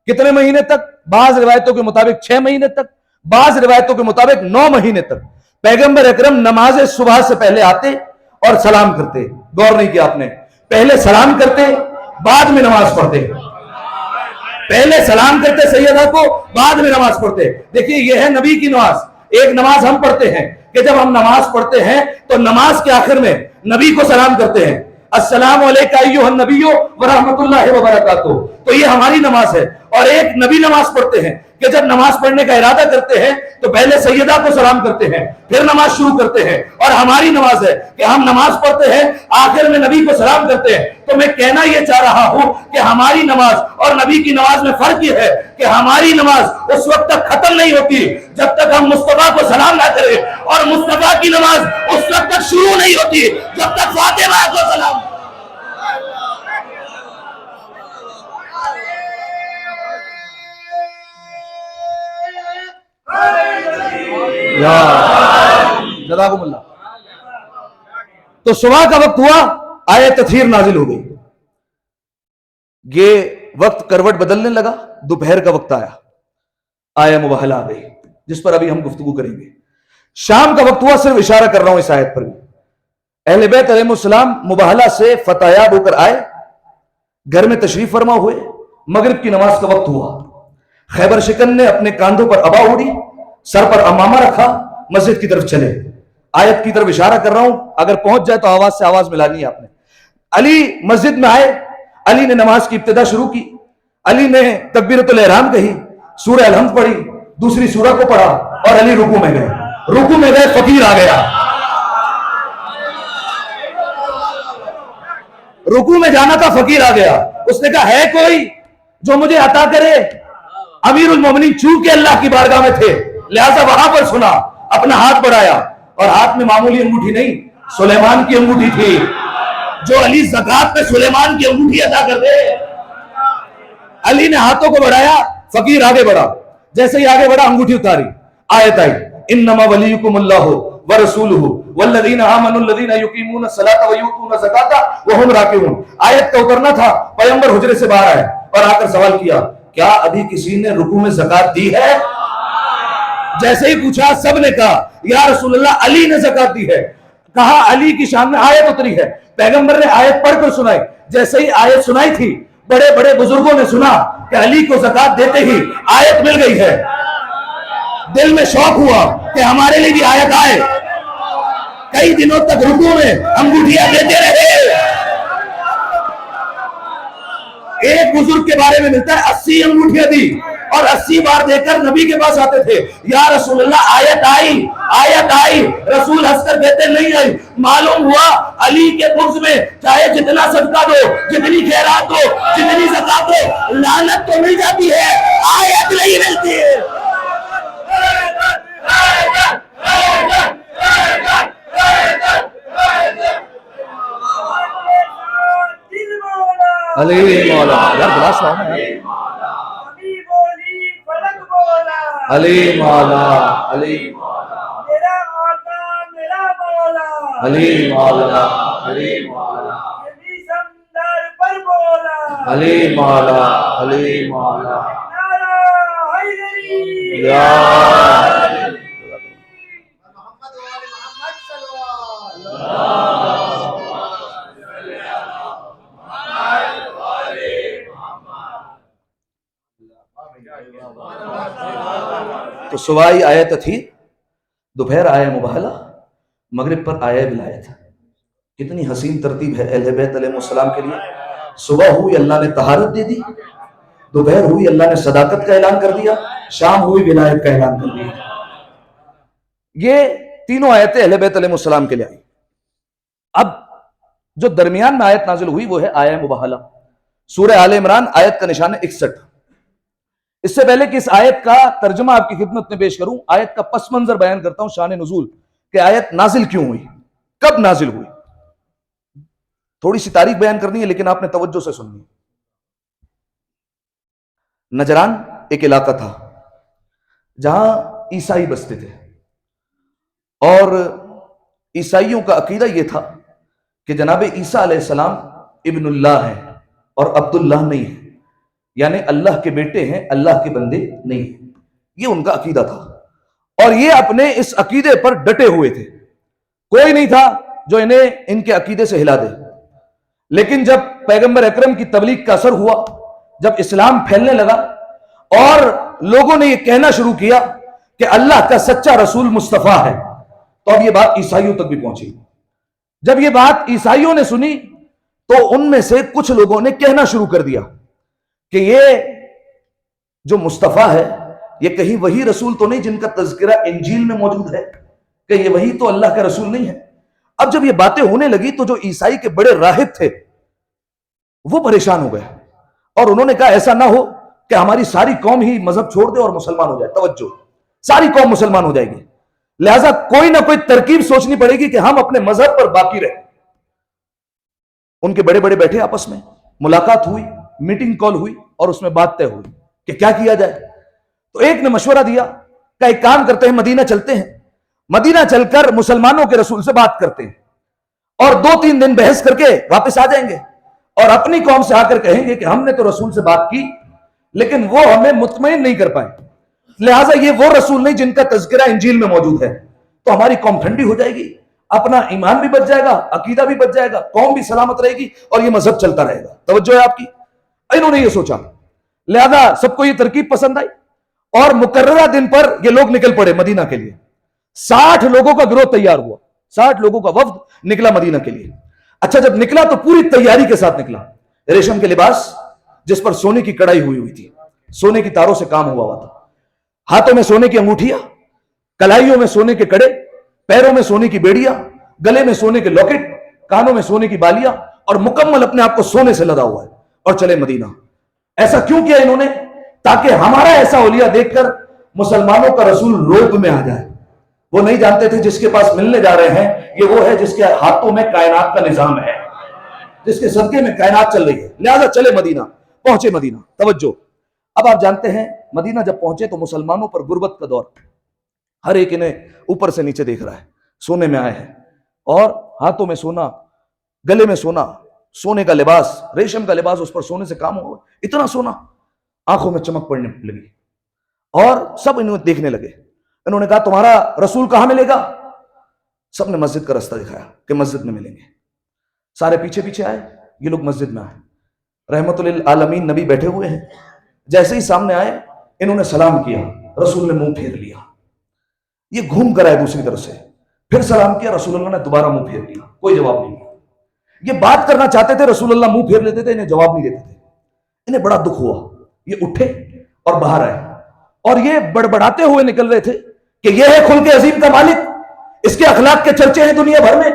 کتنے مہینے تک؟ بعض روایتوں کے مطابق 6 مہینے تک، بعض روایتوں کے مطابق 9 مہینے تک پیغمبر اکرم نماز صبح سے پہلے آتے اور سلام کرتے۔ غور نہیں کیا آپ نے؟ پہلے سلام کرتے، بعد میں نماز پڑھتے، پہلے سلام کرتے سیدہ کو، بعد میں نماز پڑھتے۔ دیکھیے یہ ہے نبی کی نماز۔ ایک نماز ہم پڑھتے ہیں کہ جب ہم نماز پڑھتے ہیں تو نماز کے آخر میں نبی کو سلام کرتے ہیں، السلام علیکم ایھا النبی ورحمۃ اللہ وبرکاتہ، تو یہ ہماری نماز ہے۔ اور ایک نبی نماز پڑھتے ہیں کہ جب نماز پڑھنے کا ارادہ کرتے ہیں تو پہلے سیدہ کو سلام کرتے ہیں، پھر نماز شروع کرتے ہیں۔ اور ہماری نماز ہے کہ ہم نماز پڑھتے ہیں، آخر میں نبی کو سلام کرتے ہیں۔ تو میں کہنا یہ چاہ رہا ہوں کہ ہماری نماز اور نبی کی نماز میں فرق یہ ہے کہ ہماری نماز اس وقت تک ختم نہیں ہوتی جب تک ہم مصطفیٰ کو سلام نہ کریں، اور مصطفیٰ کی نماز اس وقت تک شروع نہیں ہوتی جب تک فاطمہ کو سلام۔ جزاکم اللہ۔ تو صبح کا وقت ہوا، آیت تطہیر نازل ہو گئی، یہ وقت کروٹ بدلنے لگا، دوپہر کا وقت آیا، آیہ مباہلہ آ گئی جس پر ابھی ہم گفتگو کریں گے۔ شام کا وقت ہوا، صرف اشارہ کر رہا ہوں اس آیت پر بھی۔ اہل بیت علیہ السلام مباہلہ سے فتح یاب ہو کر آئے، گھر میں تشریف فرما ہوئے، مغرب کی نماز کا وقت ہوا، خیبر شکن نے اپنے کاندھوں پر عبا اوڑھی، سر پر امامہ رکھا، مسجد کی طرف چلے۔ آیت کی طرف اشارہ کر رہا ہوں، اگر پہنچ جائے تو آواز سے آواز ملانی ہے آپ نے۔ علی مسجد میں آئے، علی نے نماز کی ابتدا شروع کی، علی نے تکبیرۃ الاحرام کہی، سورہ الحمد پڑھی، دوسری سورہ کو پڑھا، اور علی رکوع میں گئے۔ رکوع میں گئے، فقیر آ گیا، رکوع میں جانا تھا، فقیر آ گیا۔ اس نے کہا ہے کوئی جو مجھے عطا کرے؟ امیر المومنین چونکہ اللہ کی بارگاہ میں تھے لہذا وہاں پر سنا، اپنا ہاتھ بڑھایا، اور ہاتھ میں معمولی انگوٹھی نہیں، سلیمان کی انگوٹھی تھی۔ جو علی زکات میں سلیمان کی انگوٹھی عطا کر دے۔ علی نے ہاتھوں کو بڑھایا، فقیر آگے بڑھا، جیسے ہی آگے بڑھا انگوٹھی اتاری، آیت آئی انما ولیکم اللہ ورسولہ والذین آمنوا الذین یقیمون الصلاۃ ویؤتون الزکاۃ وہم راکعون۔ آیت کا اترنا تھا، پیغمبر حجرے سے باہر آئے اور آ کر سوال کیا، کیا ابھی کسی نے رکوع میں زکات دی ہے؟ جیسے ہی پوچھا سب نے کہا یا رسول اللہ علی نے زکات دی ہے۔ کہا علی کی شان میں آیت اتری ہے، پیغمبر نے آیت پڑھ کر سنائی۔ جیسے ہی آیت سنائی تھی، بڑے بڑے بزرگوں نے سنا کہ علی کو زکات دیتے ہی آیت مل گئی ہے، دل میں شوق ہوا کہ ہمارے لیے بھی آیت آئے۔ کئی دنوں تک رکوع میں انگوٹھیاں دیتے رہے۔ ایک بزرگ کے بارے میں ملتا ہے 80 انگوٹھیاں دی، اور 80 بار دے کر نبی کے پاس آتے تھے، یا رسول اللہ آیت آئی، آیت آئی۔ رسول ہنس کر کہتے نہیں آئی۔ معلوم ہوا علی کے بغض میں چاہے جتنا صدقہ دو، جتنی خیرات دو، جتنی زکات دو، لعنت تو مل جاتی ہے، آیت نہیں ملتی ہے۔ علی مولا یار بلا سلام ہے، علی مولا، علی میرا آقا میرا مولا، علی مولا، علی مولا، یہ سمندر پر بولا، علی مولا، علی مولا، نعرہ حیدری، یا تو صبح ہی آیت تھی، دوپہر آیا مباہلہ، مغرب پر آیا ولایت. کتنی حسین ترتیب ہے اہل بیت علیہ السلام کے لیے. صبح ہوئی اللہ نے طہارت دے دی، دوپہر ہوئی اللہ نے صداقت کا اعلان کر دیا، شام ہوئی ولایت کا اعلان کر دیا. یہ تینوں آیتیں اہل بیت علیہ السلام کے لیے آئی. اب جو درمیان میں آیت نازل ہوئی وہ ہے آیہ مباہلہ. سورہ آل عمران آیت کا نشان ہے 61. اس سے پہلے کہ اس آیت کا ترجمہ آپ کی خدمت میں پیش کروں، آیت کا پس منظر بیان کرتا ہوں، شان نزول، کہ آیت نازل کیوں ہوئی، کب نازل ہوئی. تھوڑی سی تاریخ بیان کرنی ہے لیکن آپ نے توجہ سے سننی ہے. نجران ایک علاقہ تھا جہاں عیسائی بستے تھے، اور عیسائیوں کا عقیدہ یہ تھا کہ جناب عیسیٰ علیہ السلام ابن اللہ ہیں اور عبداللہ نہیں ہیں، یعنی اللہ کے بیٹے ہیں، اللہ کے بندے نہیں ہیں. یہ ان کا عقیدہ تھا، اور یہ اپنے اس عقیدے پر ڈٹے ہوئے تھے. کوئی نہیں تھا جو انہیں ان کے عقیدے سے ہلا دے. لیکن جب پیغمبر اکرم کی تبلیغ کا اثر ہوا، جب اسلام پھیلنے لگا اور لوگوں نے یہ کہنا شروع کیا کہ اللہ کا سچا رسول مصطفیٰ ہے، تو اب یہ بات عیسائیوں تک بھی پہنچی. جب یہ بات عیسائیوں نے سنی تو ان میں سے کچھ لوگوں نے کہنا شروع کر دیا کہ یہ جو مصطفیٰ ہے یہ کہیں وہی رسول تو نہیں جن کا تذکرہ انجیل میں موجود ہے، کہ یہ وہی تو اللہ کا رسول نہیں ہے. اب جب یہ باتیں ہونے لگی تو جو عیسائی کے بڑے راہب تھے وہ پریشان ہو گئے، اور انہوں نے کہا ایسا نہ ہو کہ ہماری ساری قوم ہی مذہب چھوڑ دے اور مسلمان ہو جائے. توجہ، ساری قوم مسلمان ہو جائے گی، لہذا کوئی نہ کوئی ترکیب سوچنی پڑے گی کہ ہم اپنے مذہب پر باقی رہیں. ان کے بڑے بڑے بیٹھے، آپس میں ملاقات ہوئی، میٹنگ کال ہوئی، اور اس میں بات طے ہوئی کہ کیا کیا جائے. تو ایک نے مشورہ دیا کہ ایک کام کرتے ہیں، مدینہ چلتے ہیں، مدینہ چل کر مسلمانوں کے رسول سے بات کرتے ہیں، اور 2-3 دن بحث کر کے واپس آ جائیں گے، اور اپنی قوم سے آ کر کہیں گے کہ ہم نے تو رسول سے بات کی لیکن وہ ہمیں مطمئن نہیں کر پائے، لہٰذا یہ وہ رسول نہیں جن کا تذکرہ انجیل میں موجود ہے. تو ہماری قوم ٹھنڈی ہو جائے گی، اپنا ایمان بھی بچ جائے گا، عقیدہ بھی بچ جائے گا، قوم بھی سلامت رہے گی، اور یہ مذہب چلتا رہے گا. توجہ ہے آپ کی. انہوں نے یہ سوچا، لہذا سب کو یہ ترکیب پسند آئی، اور مقررہ دن پر یہ لوگ نکل پڑے مدینہ کے لیے. 60 لوگوں کا گروہ تیار ہوا، 60 لوگوں کا وفد نکلا مدینہ کے لیے. اچھا، جب نکلا تو پوری تیاری کے ساتھ نکلا. ریشم کے لباس جس پر سونے کی کڑائی ہوئی تھی، سونے کی تاروں سے کام ہوا تھا، ہاتھوں میں سونے کی انگوٹھیاں، کلائیوں میں سونے کے کڑے، پیروں میں سونے کی بیڑیاں، گلے میں سونے کے لاکٹ، کانوں میں سونے کی بالیاں، اور مکمل اپنے آپ کو سونے سے لدا ہوا ہے، اور چلے مدینہ. ایسا کیوں کیا انہوں نے؟ تاکہ ہمارا ایسا اولیاء دیکھ کر مسلمانوں کا رسول روب میں آ جائے. وہ نہیں جانتے تھے جس کے پاس ملنے جا رہے ہیں یہ وہ ہے جس کے ہاتھوں میں کائنات کا نظام ہے، جس کے صدقے میں کائنات چل رہی ہے. لہذا چلے مدینہ. پہنچے مدینہ. توجہ، اب آپ جانتے ہیں مدینہ جب پہنچے تو مسلمانوں پر غربت کا دور، ہر ایک انہیں اوپر سے نیچے دیکھ رہا ہے. سونے میں آئے ہیں، اور ہاتھوں میں سونا، گلے میں سونا، سونے کا لباس، ریشم کا لباس، اس پر سونے سے کام ہوا، اتنا سونا، آنکھوں میں چمک پڑنے لگی، اور سب انہیں دیکھنے لگے. انہوں نے کہا تمہارا رسول کہاں ملے گا؟ سب نے مسجد کا راستہ دکھایا کہ مسجد میں ملیں گے. سارے پیچھے پیچھے آئے، یہ لوگ مسجد میں آئے. رحمت للعالمین نبی بیٹھے ہوئے ہیں. جیسے ہی سامنے آئے انہوں نے سلام کیا، رسول نے منہ پھیر لیا. یہ گھوم کر آئے دوسری طرف سے، پھر سلام کیا، رسول اللہ نے دوبارہ منہ پھیر لیا، کوئی جواب نہیں. یہ بات کرنا چاہتے تھے، رسول اللہ منہ پھیر لیتے تھے، انہیں جواب نہیں دیتے تھے. انہیں بڑا دکھ ہوا. یہ اٹھے اور باہر آئے، اور یہ بڑبڑاتے ہوئے نکل رہے تھے کہ یہ ہے خلق عظیم کا مالک، اس کے اخلاق کے چرچے ہیں دنیا بھر میں.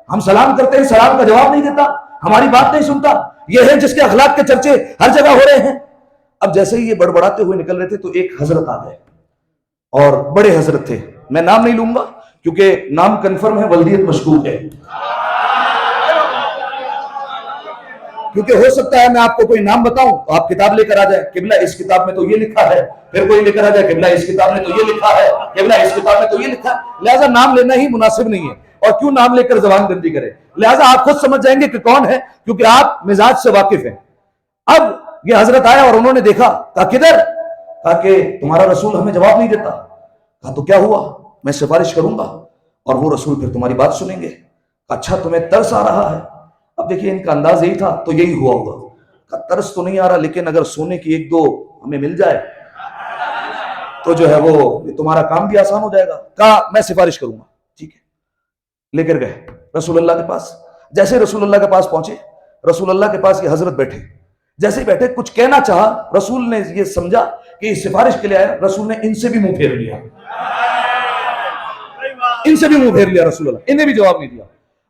ہم سلام کرتے ہیں، سلام کا جواب نہیں دیتا، ہماری بات نہیں سنتا. یہ ہے جس کے اخلاق کے چرچے ہر جگہ ہو رہے ہیں. اب جیسے ہی یہ بڑبڑاتے ہوئے نکل رہے تھے تو ایک حضرت آ گئے، اور بڑے حضرت تھے. میں نام نہیں لوں گا کیونکہ نام کنفرم ہے، ولدیت مشکوک ہے، کیونکہ ہو سکتا ہے میں آپ کو کوئی نام بتاؤں تو آپ کتاب لے کر آ جائیں، قبلہ اس کتاب میں تو یہ لکھا ہے، پھر کوئی لے کر آ جائے قبلہ اس کتاب میں تو یہ لکھا ہے، قبلہ اس کتاب میں تو یہ لکھا ہے. لہٰذا نام لینا ہی مناسب نہیں ہے، اور کیوں نام لے کر زبان گندی کرے. لہٰذا آپ خود سمجھ جائیں گے کہ کون ہے، کیونکہ آپ مزاج سے واقف ہیں. اب یہ حضرت آیا اور انہوں نے دیکھا، کہا کدھر؟ کہا کہ تمہارا رسول ہمیں جواب نہیں دیتا. کہا تو کیا ہوا؟ میں سفارش کروں گا اور وہ رسول پھر تمہاری بات سنیں گے. اچھا تمہیں ترس آ رہا ہے؟ اب دیکھیے ان کا انداز یہی تھا تو یہی ہوا ہوگا. ترس تو نہیں آ رہا، لیکن اگر سونے کی 1-2 ہمیں مل جائے تو جو ہے وہ تمہارا کام بھی آسان ہو جائے گا. کہا میں سفارش کروں گا. ٹھیک ہے، لے کر گئے رسول اللہ کے پاس. جیسے رسول اللہ کے پاس پہنچے، رسول اللہ کے پاس یہ حضرت بیٹھے. جیسے ہی بیٹھے کچھ کہنا چاہا، رسول نے یہ سمجھا کہ یہ سفارش کے لیے آیا. رسول نے ان سے بھی منہ پھیر لیا، ان سے بھی منہ پھیر لیا رسول اللہ. انہیں بھی جواب نہیں دیا.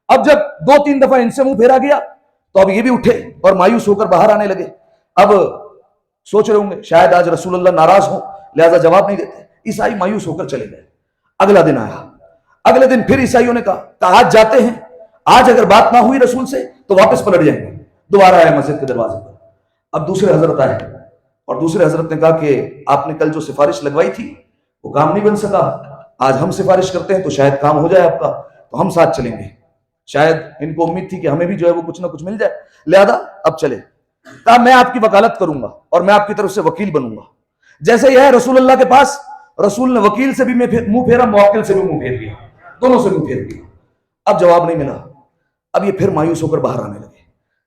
اب جب 2-3 دفعہ ان سے منہ پھیرا گیا تو اب یہ بھی اٹھے اور مایوس ہو کر باہر آنے لگے. اب سوچ رہے ہوں گے شاید آج رسول اللہ ناراض ہوں لہذا جواب نہیں دیتے. عیسائی مایوس ہو کر چلے گئے. اگلا دن آیا. اگلے دن پھر عیسائیوں نے کہا آج جاتے ہیں، آج اگر بات نہ ہوئی رسول سے تو واپس پلٹ جائیں گے. دوبارہ آئے مسجد کے دروازے پر. اب دوسرے حضرت آئے اور دوسرے حضرت نے کہا کہ آپ نے کل جو سفارش لگوائی تھی وہ کام نہیں بن سکا، آج ہم سفارش کرتے ہیں تو شاید کام ہو جائے آپ کا، تو ہم ساتھ چلیں گے. شاید ان کو امید تھی کہ ہمیں بھی جو ہے وہ کچھ نہ کچھ مل جائے، لہذا اب چلے. کہا میں آپ کی وکالت کروں گا اور میں آپ کی طرف سے وکیل بنوں گا. جیسے یہ ہے رسول اللہ کے پاس، رسول نے وکیل سے بھی منہ پھیرا، موکل سے بھی منہ پھیر لیا، دونوں سے منہ پھیر لیا. اب جواب نہیں ملا. اب یہ پھر مایوس ہو کر باہر آنے لگے.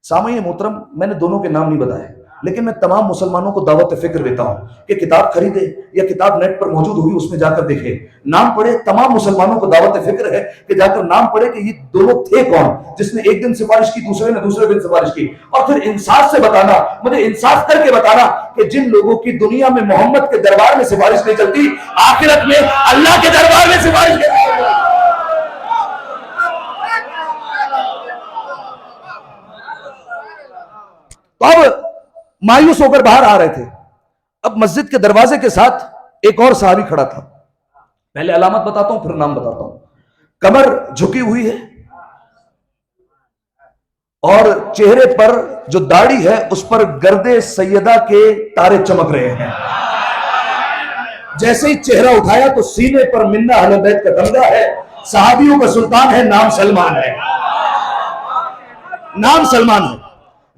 سامعین محترم، میں نے دونوں کے نام نہیں بتائے لیکن میں تمام مسلمانوں کو دعوت فکر دیتا ہوں کہ کتاب خریدے یا کتاب نیٹ پر موجود ہوگی اس میں جا کر دیکھے، نام پڑھے. تمام مسلمانوں کو دعوت فکر ہے کہ جا کر نام پڑھے کہ یہ دونوں تھے کون، جس نے ایک دن سفارش کی، دوسرے نے دوسرے دن سفارش کی. اور پھر انصاف سے بتانا، مجھے انصاف کر کے بتانا کہ جن لوگوں کی دنیا میں محمد کے دربار میں سفارش نہیں چلتی، آخرت میں اللہ کے دربار میں سفارش کرتی. تو اب مایوس ہو کر باہر آ رہے تھے. اب مسجد کے دروازے کے ساتھ ایک اور صحابی کھڑا تھا. پہلے علامت بتاتا ہوں پھر نام بتاتا ہوں. کمر جھکی ہوئی ہے اور چہرے پر جو داڑھی ہے اس پر گرد سیدہ کے تارے چمک رہے ہیں. جیسے ہی چہرہ اٹھایا تو سینے پر منا اہل بیت کا تمغہ ہے. صحابیوں کا سلطان ہے، نام سلمان ہے، نام سلمان ہے.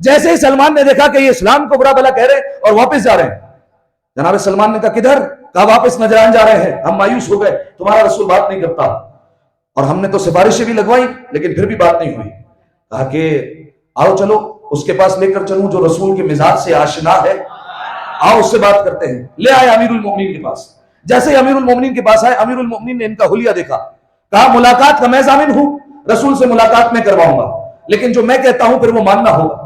جیسے ہی سلمان نے دیکھا کہ یہ اسلام کو برا بلا کہہ رہے اور واپس جا رہے ہیں، جناب سلمان نے کہا کدھر؟ کہا واپس نجران جا رہے ہیں، ہم مایوس ہو گئے، تمہارا رسول بات نہیں کرتا اور ہم نے تو سفارشیں بھی لگوائی لیکن پھر بھی بات نہیں ہوئی. کہا کہ آؤ چلو اس کے پاس لے کر چلوں جو رسول کے مزاج سے آشنا ہے، آؤ اس سے بات کرتے ہیں. لے آئے امیر المومنین کے پاس. جیسے ہی امیر المومنین کے پاس آئے، امیر المومنین نے ان کا حلیہ دیکھا. کہا ملاقات کا میں ضامن ہوں، رسول سے ملاقات میں کرواؤں گا لیکن جو میں کہتا ہوں پھر وہ ماننا ہوگا.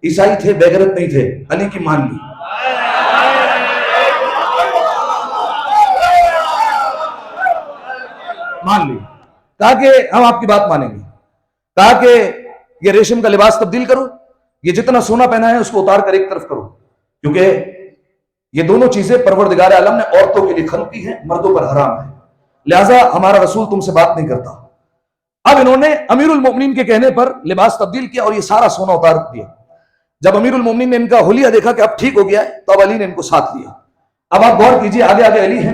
عیسائی تھے، بے غیرت نہیں تھے، علی کی مان لی. مان لی. کہا کہ ہم آپ کی بات مانیں گے. کہا کہ یہ ریشم کا لباس تبدیل کرو، یہ جتنا سونا پہنا ہے اس کو اتار کر ایک طرف کرو، کیونکہ یہ دونوں چیزیں پروردگار عالم نے عورتوں کے لیے خلق کی ہیں، مردوں پر حرام ہے، لہٰذا ہمارا رسول تم سے بات نہیں کرتا. اب انہوں نے امیر المومنین کے کہنے پر لباس تبدیل کیا اور یہ سارا سونا اتار دیا. جب امیر المومنین نے ان کا حلیہ دیکھا کہ اب ٹھیک ہو گیا ہے تو اب علی نے ان کو ساتھ لیا. اب آپ غور کیجئے، آگے آگے علی ہیں،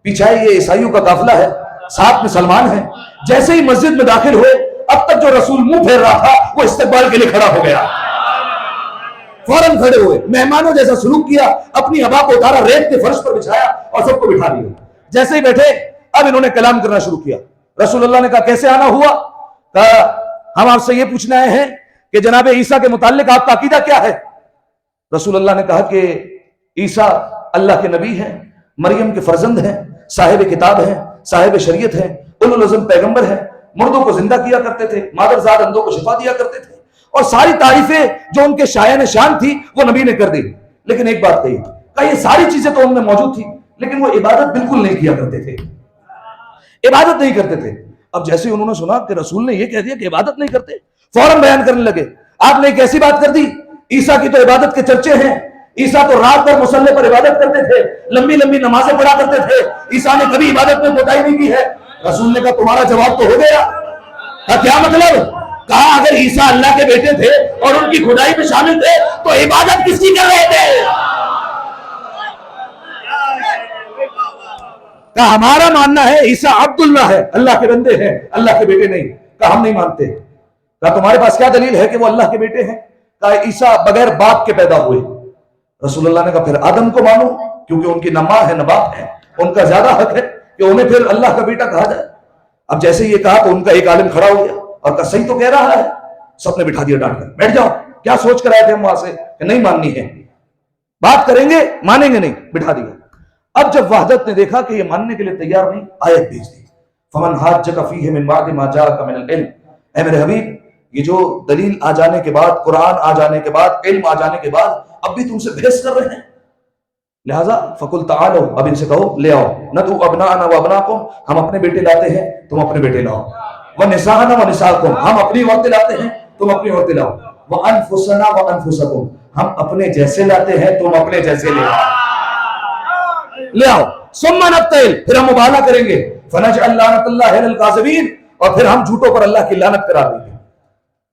پیچھے یہ عیسائیوں کا قافلہ ہے، ساتھ میں سلمان ہے. جیسے ہی مسجد میں داخل ہوئے، اب تک جو رسول منہ پھیر رہا تھا وہ استقبال کے لیے کھڑا ہو گیا. فوراً کھڑے ہوئے، مہمانوں جیسا سلوک کیا، اپنی ہوا کو اتارا، ریت کے فرش پر بچھایا اور سب کو بٹھا دیا. جیسے ہی بیٹھے اب انہوں نے کلام کرنا شروع کیا. رسول اللہ نے کہا کیسے آنا ہوا؟ کہا ہم آپ سے یہ پوچھنا آئے ہیں کہ جناب عیسیٰ کے متعلق آپ کا عقیدہ کیا ہے؟ رسول اللہ نے کہا کہ عیسیٰ اللہ کے نبی ہیں، مریم کے فرزند ہیں، صاحب کتاب ہیں، صاحب شریعت ہیں، اولو العزم پیغمبر ہیں، مردوں کو زندہ کیا کرتے تھے، مادرزاد اندھوں کو شفا دیا کرتے تھے، اور ساری تعریفیں جو ان کے شایان شان تھی وہ نبی نے کر دی. لیکن ایک بات کہی، کہا یہ ساری چیزیں تو ان میں موجود تھی لیکن وہ عبادت بالکل نہیں کیا کرتے تھے، عبادت نہیں کرتے تھے. اب جیسے انہوں نے سنا کہ رسول نے یہ کہہ دیا کہ عبادت نہیں کرتے، فوراً بیان کرنے لگے. آپ نے ایک ایسی بات کر دی، عیسیٰ کی تو عبادت کے چرچے ہیں، عیسیٰ تو رات بھر مصلے پر عبادت کرتے تھے، لمبی لمبی نمازیں پڑھا کرتے تھے، عیسیٰ نے کبھی عبادت میں کوتاہی نہیں کی ہے. رسول نے کہا تمہارا جواب تو ہو گیا. کہا کیا مطلب؟ کہا اگر عیسیٰ اللہ کے بیٹے تھے اور ان کی خدائی میں شامل تھے تو عبادت کس کی کر رہے تھے؟ کہا ہمارا ماننا ہے عیسیٰ عبداللہ ہے، اللہ کے بندے ہیں، اللہ کے بیٹے نہیں. کہا ہم نہیں مانتے. کہا تمہارے پاس کیا دلیل ہے کہ وہ اللہ کے بیٹے ہیں؟ کہا عیسیٰ بغیر باپ کے پیدا ہوئے. رسول اللہ نے کہا پھر آدم کو مانو، کیونکہ ان کی نہ ماں ہے نہ باپ ہے، ان کا زیادہ حق ہے کہ انہیں پھر اللہ کا بیٹا کہا جائے. اب جیسے یہ کہا تو ان کا ایک عالم کھڑا ہو گیا اور کہا صحیح تو کہہ رہا ہے. سب نے بٹھا دیا ڈانٹ کر، بیٹھ جاؤ، کیا سوچ کر آئے تھے ہم وہاں سے کہ نہیں ماننی ہے. بات کریں گے مانیں گے نہیں, بٹھا دیا. اب جب وحدت نے دیکھا کہ یہ ماننے کے لیے تیار نہیں, آیت بھیج دی, فمن حاجک فیہ من بعد ما جاءک من العلم. اے میرے حبیب, یہ جو دلیل آ جانے کے بعد, قرآن آ جانے کے بعد, علم آ جانے کے بعد اب بھی تم سے بحث کر رہے ہیں, لہذا فقل تعالوا, اب ان سے کہو لے آؤ, ندعو ابناءنا وابناءکم, ہم اپنے بیٹے لاتے ہیں تم اپنے بیٹے لاؤ, ونساءنا ونساءکم, ہم اپنی عورتیں لاتے ہیں تم اپنی عورتیں لاؤ, وانفسنا وانفسکم, ہم اپنے جیسے لاتے ہیں تم اپنے جیسے لے آؤ, ثم نبتہل, پھر ہم مباہلہ کریں گے, فنجعل لعنۃ اللہ علی الکاذبین, اور پھر ہم جھوٹوں پر اللہ کی لعنت کرا دیں گے.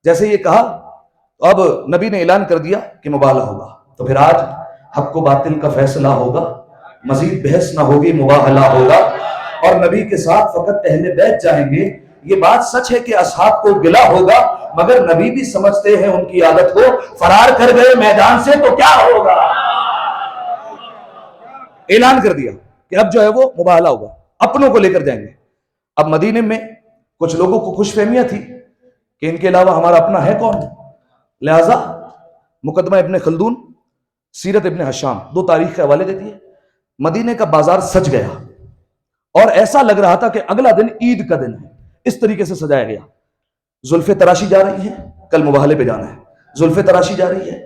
جیسے یہ کہا تو اب نبی نے اعلان کر دیا کہ مباہلہ ہوگا. تو پھر آج حق و باطل کا فیصلہ ہوگا, مزید بحث نہ ہوگی, مباہلہ ہوگا, اور نبی کے ساتھ فقط اہل بیت جائیں گے. یہ بات سچ ہے کہ اصحاب کو گلہ ہوگا, مگر نبی بھی سمجھتے ہیں ان کی عادت کو, فرار کر گئے میدان سے تو کیا ہوگا. اعلان کر دیا کہ اب جو ہے وہ مباہلہ ہوگا, اپنوں کو لے کر جائیں گے. اب مدینے میں کچھ لوگوں کو خوش فہمیاں تھی کہ ان کے علاوہ ہمارا اپنا ہے کون, لہذا مقدمہ ابن خلدون, سیرت ابن حشام, 2 تاریخ کے حوالے دیتی ہے. مدینے کا بازار سج گیا اور ایسا لگ رہا تھا کہ اگلا دن عید کا دن ہے, اس طریقے سے سجایا گیا. زلفیں تراشی جا رہی ہیں, کل مباہلے پہ جانا ہے, زلفیں تراشی جا رہی ہے,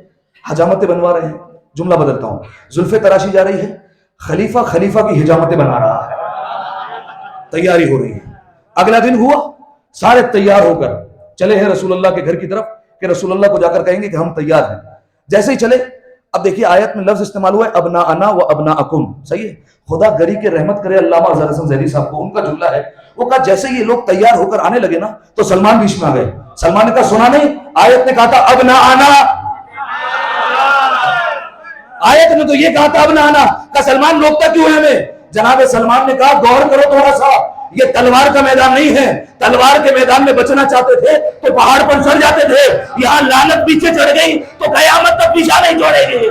حجامتیں بنوا رہے ہیں, جملہ بدلتا ہوں, زلفیں تراشی جا رہی ہے, خلیفہ کی حجامتیں بنا رہا ہے, تیاری ہو رہی ہے. اگلا دن ہوا, سارے تیار ہو کر چلے ہیں رسول اللہ کے گھر کی طرف کہ رسول اللہ کو جا کر کہیں گے کہ ہم تیار ہیں. جیسے ہی چلے, اب دیکھیے آیت میں لفظ استعمال ہوا ہے ابناءنا و ابناءکم, صحیح ہے, خدا گری کے رحمت کرے علامہ افضل حسن زیدی صاحب کو, ان کا جملہ ہے, وہ کہا جیسے یہ لوگ تیار ہو کر آنے لگے نا تو سلمان بیچ میں آ گئے. سلمان نے کہا سنا نہیں, آیت نے کہا تھا ابناءنا, آیت نے تو یہ کہا تھا ابناءنا, کہ سلمان روکتا کیوں ہے ہمیں. جناب سلمان نے کہا غور کرو تھوڑا سا, یہ تلوار کا میدان نہیں ہے, تلوار کے میدان میں بچنا چاہتے تھے تو پہاڑ پر چڑھ جاتے تھے, یہاں لعنت پیچھے چڑھ گئی تو قیامت تک پیچھا نہیں چھوڑے گی.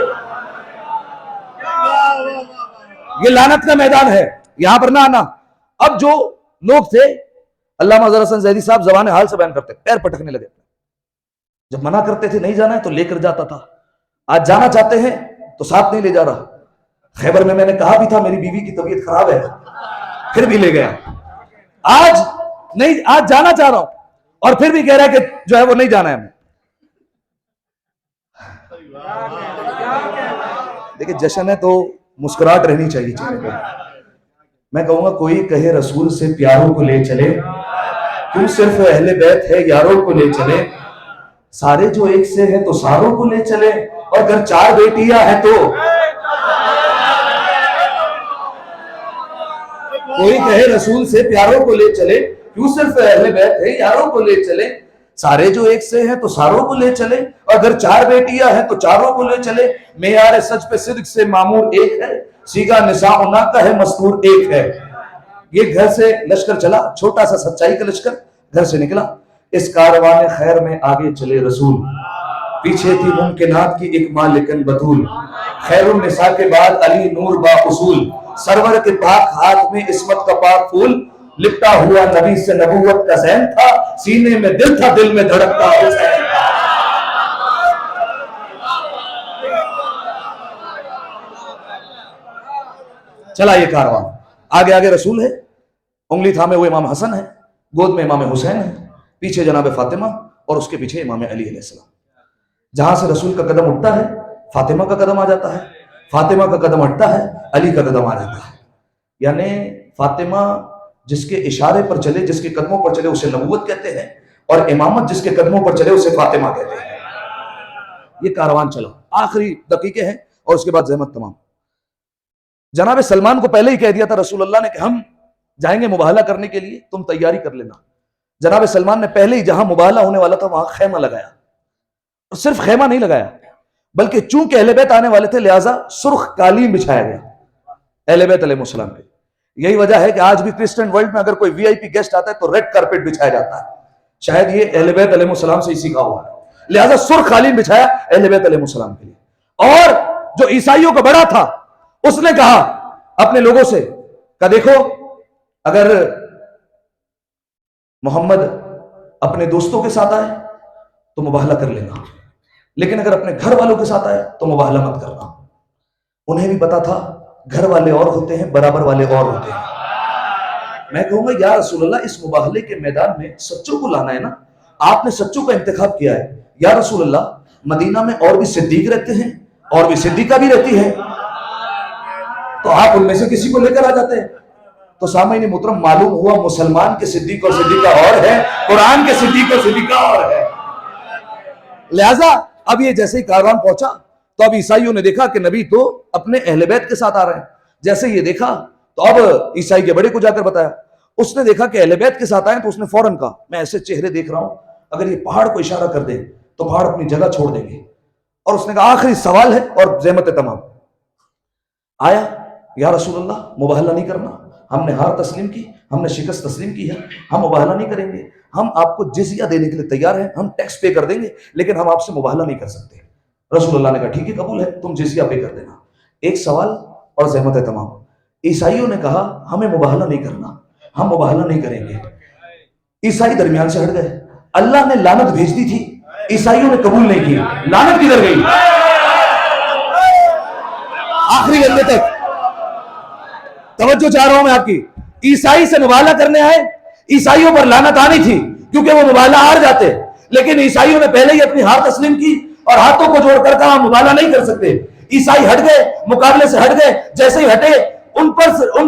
یہ لعنت کا میدان ہے, یہاں پر نہ آنا. اب جو لوگ تھے, علامہ افضل حسن زیدی صاحب زبان حال سے بیان کرتے, پیر پٹکنے لگے. جب منع کرتے تھے نہیں جانا ہے تو لے کر جاتا تھا, آج جانا چاہتے ہیں تو ساتھ نہیں لے جا رہا. خیبر میں نے کہا بھی تھا میری بیوی کی طبیعت خراب ہے, پھر بھی لے گیا. آج نہیں, آج جانا چاہ رہا ہوں اور پھر بھی کہہ رہا ہے کہ جو ہے وہ نہیں جانا ہے ہمیں. دیکھیں جشن ہے تو مسکراہٹ رہنی چاہیے چہرے پہ. میں کہوں گا کوئی کہے رسول سے پیاروں کو لے چلے, کیوں صرف اہل بیت ہے یاروں کو لے چلے, سارے جو ایک سے ہیں تو ساروں کو لے چلے, اور اگر 4 بیٹیاں ہیں تو کوئی کہے رسول سے پیاروں کو لے چلے, کیوں صرف اہل بیت ہے یاروں کو لے چلے, سارے جو ایک سے ہیں تو ساروں کو لے چلے, اور اگر 4 بیٹیاں ہیں تو چاروں کو لے چلے. معیار سچ پہ صدق سے معمور ایک ہے, سیگا نساؤنا کا ہے مستور ایک ہے. یہ گھر سے لشکر چلا, چھوٹا سا سچائی کا لشکر گھر سے نکلا. اس کاروان خیر میں آگے چلے رسول, پیچھے تھی ممکنات کی ایک ماں لیکن بطول. خیر النساء کے بعد علی نور با اصول, سرور کے پاک ہاتھ میں عصمت کا پاک پھول. لپٹا ہوا نبی سے نبوت کا ذہن تھا, سینے میں دل تھا, دل میں دھڑکتا حسین تھا. چلا یہ کاروان, آگے آگے رسول ہے, انگلی تھامے ہوئے امام حسن ہے, گود میں امام حسین ہے, پیچھے جناب فاطمہ, اور اس کے پیچھے امام علی علیہ السلام. جہاں سے رسول کا قدم اٹھتا ہے فاطمہ کا قدم آ جاتا ہے, فاطمہ کا قدم ہٹتا ہے علی کا قدم آ جاتا ہے. یعنی فاطمہ جس کے اشارے پر چلے, جس کے قدموں پر چلے اسے نبوت کہتے ہیں, اور امامت جس کے قدموں پر چلے اسے فاطمہ کہتے ہیں. یہ کاروان چلا, آخری دقیقے ہیں اور اس کے بعد زحمت تمام. جناب سلمان کو پہلے ہی کہہ دیا تھا رسول اللہ نے کہ ہم جائیں گے مباہلہ کرنے کے لیے, تم تیاری کر لینا. جناب سلمان نے پہلے ہی جہاں مباہلہ ہونے والا تھا وہاں خیمہ لگایا, اور صرف خیمہ نہیں لگایا بلکہ چونکہ اہل بیت آنے والے تھے لہٰذا سرخ قالین بچھایا گیا اہل بیت علیہ السلام پہ. یہی وجہ ہے کہ آج بھی کرسچن ورلڈ میں اگر کوئی وی آئی پی گیسٹ آتا ہے تو ریڈ کارپیٹ بچھایا جاتا ہے, شاید یہ اہل بیت علیہ السلام سے ہی سیکھا ہوا ہے. لہٰذا سرخ قالین بچھایا اہل بیت علیہ السلام کے لیے. اور جو عیسائیوں کا بڑا تھا اس نے کہا اپنے لوگوں سے کہ دیکھو اگر محمد اپنے دوستوں کے ساتھ آئے تو مباہلہ کر لینا, لیکن اگر اپنے گھر والوں کے ساتھ آئے تو مباہلہ مت کرنا. انہیں بھی پتا تھا گھر والے اور ہوتے ہیں، برابر والے اور ہوتے ہیں. میں کہوں گا یا رسول اللہ اس مباہلے کے میدان میں سچوں کو لانا ہے نا، آپ نے سچوں کا انتخاب کیا ہے. یا رسول اللہ مدینہ میں اور بھی صدیق رہتے ہیں اور بھی صدیقہ بھی رہتی ہے، تو آپ ان میں سے کسی کو لے کر آ جاتے ہیں. تو سامعین محترم معلوم ہوا مسلمان کے صدیق اور صدیقہ اور ہے، قرآن کے صدیق اور صدیقہ اور ہے. لہٰذا اب یہ جیسے ہی کاروان پہنچا تو اب عیسائیوں نے دیکھا کہ نبی تو اپنے اہل بیت کے ساتھ آ رہے ہیں. جیسے یہ دیکھا تو اب عیسائی کے بڑے کو جا کر بتایا. اس نے دیکھا کہ اہل بیت کے ساتھ آئے تو اس نے فوراً کہا میں ایسے چہرے دیکھ رہا ہوں اگر یہ پہاڑ کو اشارہ کر دے تو پہاڑ اپنی جگہ چھوڑ دیں گے. اور اس نے کہا آخری سوال ہے اور زحمت تمام. آیا یا رسول اللہ مباہلہ نہیں کرنا، ہم نے ہار تسلیم کی، ہم نے شکست تسلیم کی ہے، ہم مباہلہ نہیں کریں گے، ہم آپ کو جزیہ دینے کے لیے تیار ہیں، ہم ٹیکس پے کر دیں گے لیکن ہم آپ سے مباہلہ نہیں کر سکتے. رسول اللہ نے کہا ٹھیک ہے قبول ہے، تم جزیہ پے کر دینا. ایک سوال اور زحمت تمام. عیسائیوں نے کہا ہمیں مباہلہ نہیں کرنا، ہم مباہلہ نہیں کریں گے. عیسائی درمیان سے ہٹ گئے. اللہ نے لعنت بھیج دی تھی، عیسائیوں نے قبول نہیں کی. لعنت کدھر گئی؟ آخری لمحے تک توجہ چاہ رہا ہوں میں آپ کی. عیسائی سے مباہلہ کرنے آئے، عیسائیوں پر لعنت آنی تھی کیونکہ وہ مباہلہ ہار جاتے، لیکن عیسائیوں نے پہلے ہی اپنی ہار تسلیم کی اور ہاتھوں کو جوڑ کر کہا مباہلہ نہیں کر سکتے. عیسائی ہٹ گئے، مقابلے سے ہٹ گئے. جیسے ہی ہٹے ان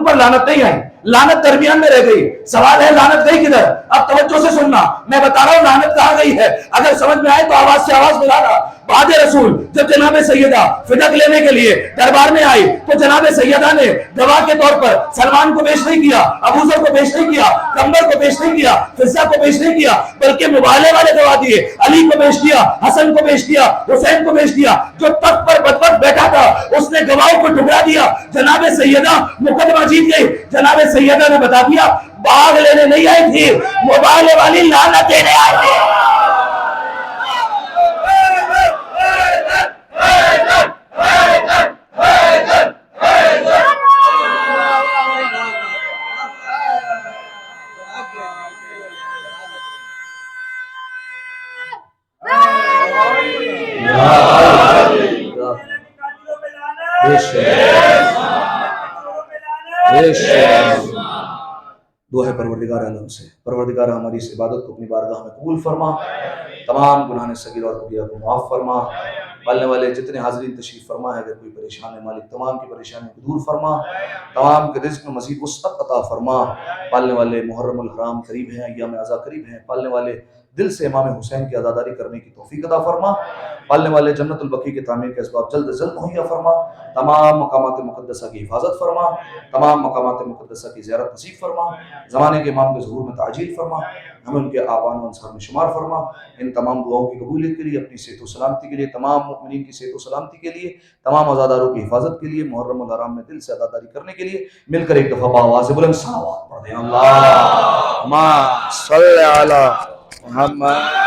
پر لعنت نہیں آئی، لعنت درمیان میں رہ گئی. سوال ہے لعنت گئی کدھر؟ اب توجہ سے سننا، میں بتا رہا ہوں لعنت کہاں گئی ہے. اگر سمجھ میں آئے تو آواز سے آواز ملانا. بعد رسول جب جناب سیدہ فدق لینے کے لیے دربار میں آئی تو جناب سیدہ نے گواہ کے طور پر سلمان کو پیش نہیں کیا، ابوذر کو پیش نہیں کیا، کمبر کو پیش نہیں کیا، فضہ کو پیش نہیں کیا، بلکہ مباہلے والے گواہ دیے. علی کو پیش کیا، حسن کو پیش کیا، حسین کو پیش کیا. جو تخت پر بدبخت بیٹھا تھا اس نے گواہوں کو ٹھکرا دیا. جناب سیدہ مقدمہ جیت گئی. جناب سیدہ نے بتا دیا باغ لینے نہیں آئی تھی، مباہلے والی لعنت دینے آئی تھی. دعا ہے پروردگار عالم سے، پروردگار ہماری اس عبادت کو اپنی بارگاہ میں قبول فرما، تمام گناہ صغیرہ اور کبیرہ کو معاف فرما. پالنے والے جتنے حاضرین تشریف فرما ہے، اگر کوئی پریشان ہے مالک تمام کی پریشانی کو دور فرما، تمام کے رزق میں مزید وسعت عطا فرما. پالنے والے محرم الحرام قریب ہیں، ایام اعضاء قریب ہیں، پالنے والے دل سے امام حسین کی عزاداری کرنے کی توفیق عطا فرما. پالنے والے جنت البقیع کی تعمیر کے اسباب جلد از جلد مہیا فرما. تمام مقامات مقدسہ کی حفاظت فرما، تمام مقامات مقدسہ کی زیارت نصیب فرما. زمانے کے امام کے ظہور میں تعجیل فرما، ہمیں ان کے آوان و انصار میں شمار فرما. ان تمام دعاؤں کی قبولیت کے لیے، اپنی صحت و سلامتی کے لیے، تمام مؤمنین کی صحت و سلامتی کے لیے، تمام عزاداروں کی حفاظت کے لیے، محرم الحرام میں دل سے عزاداری کرنے کے لیے مل کر ایک دفعہ بآواز بلند صلوات پڑھ دیں. اللہم صل علی محمد.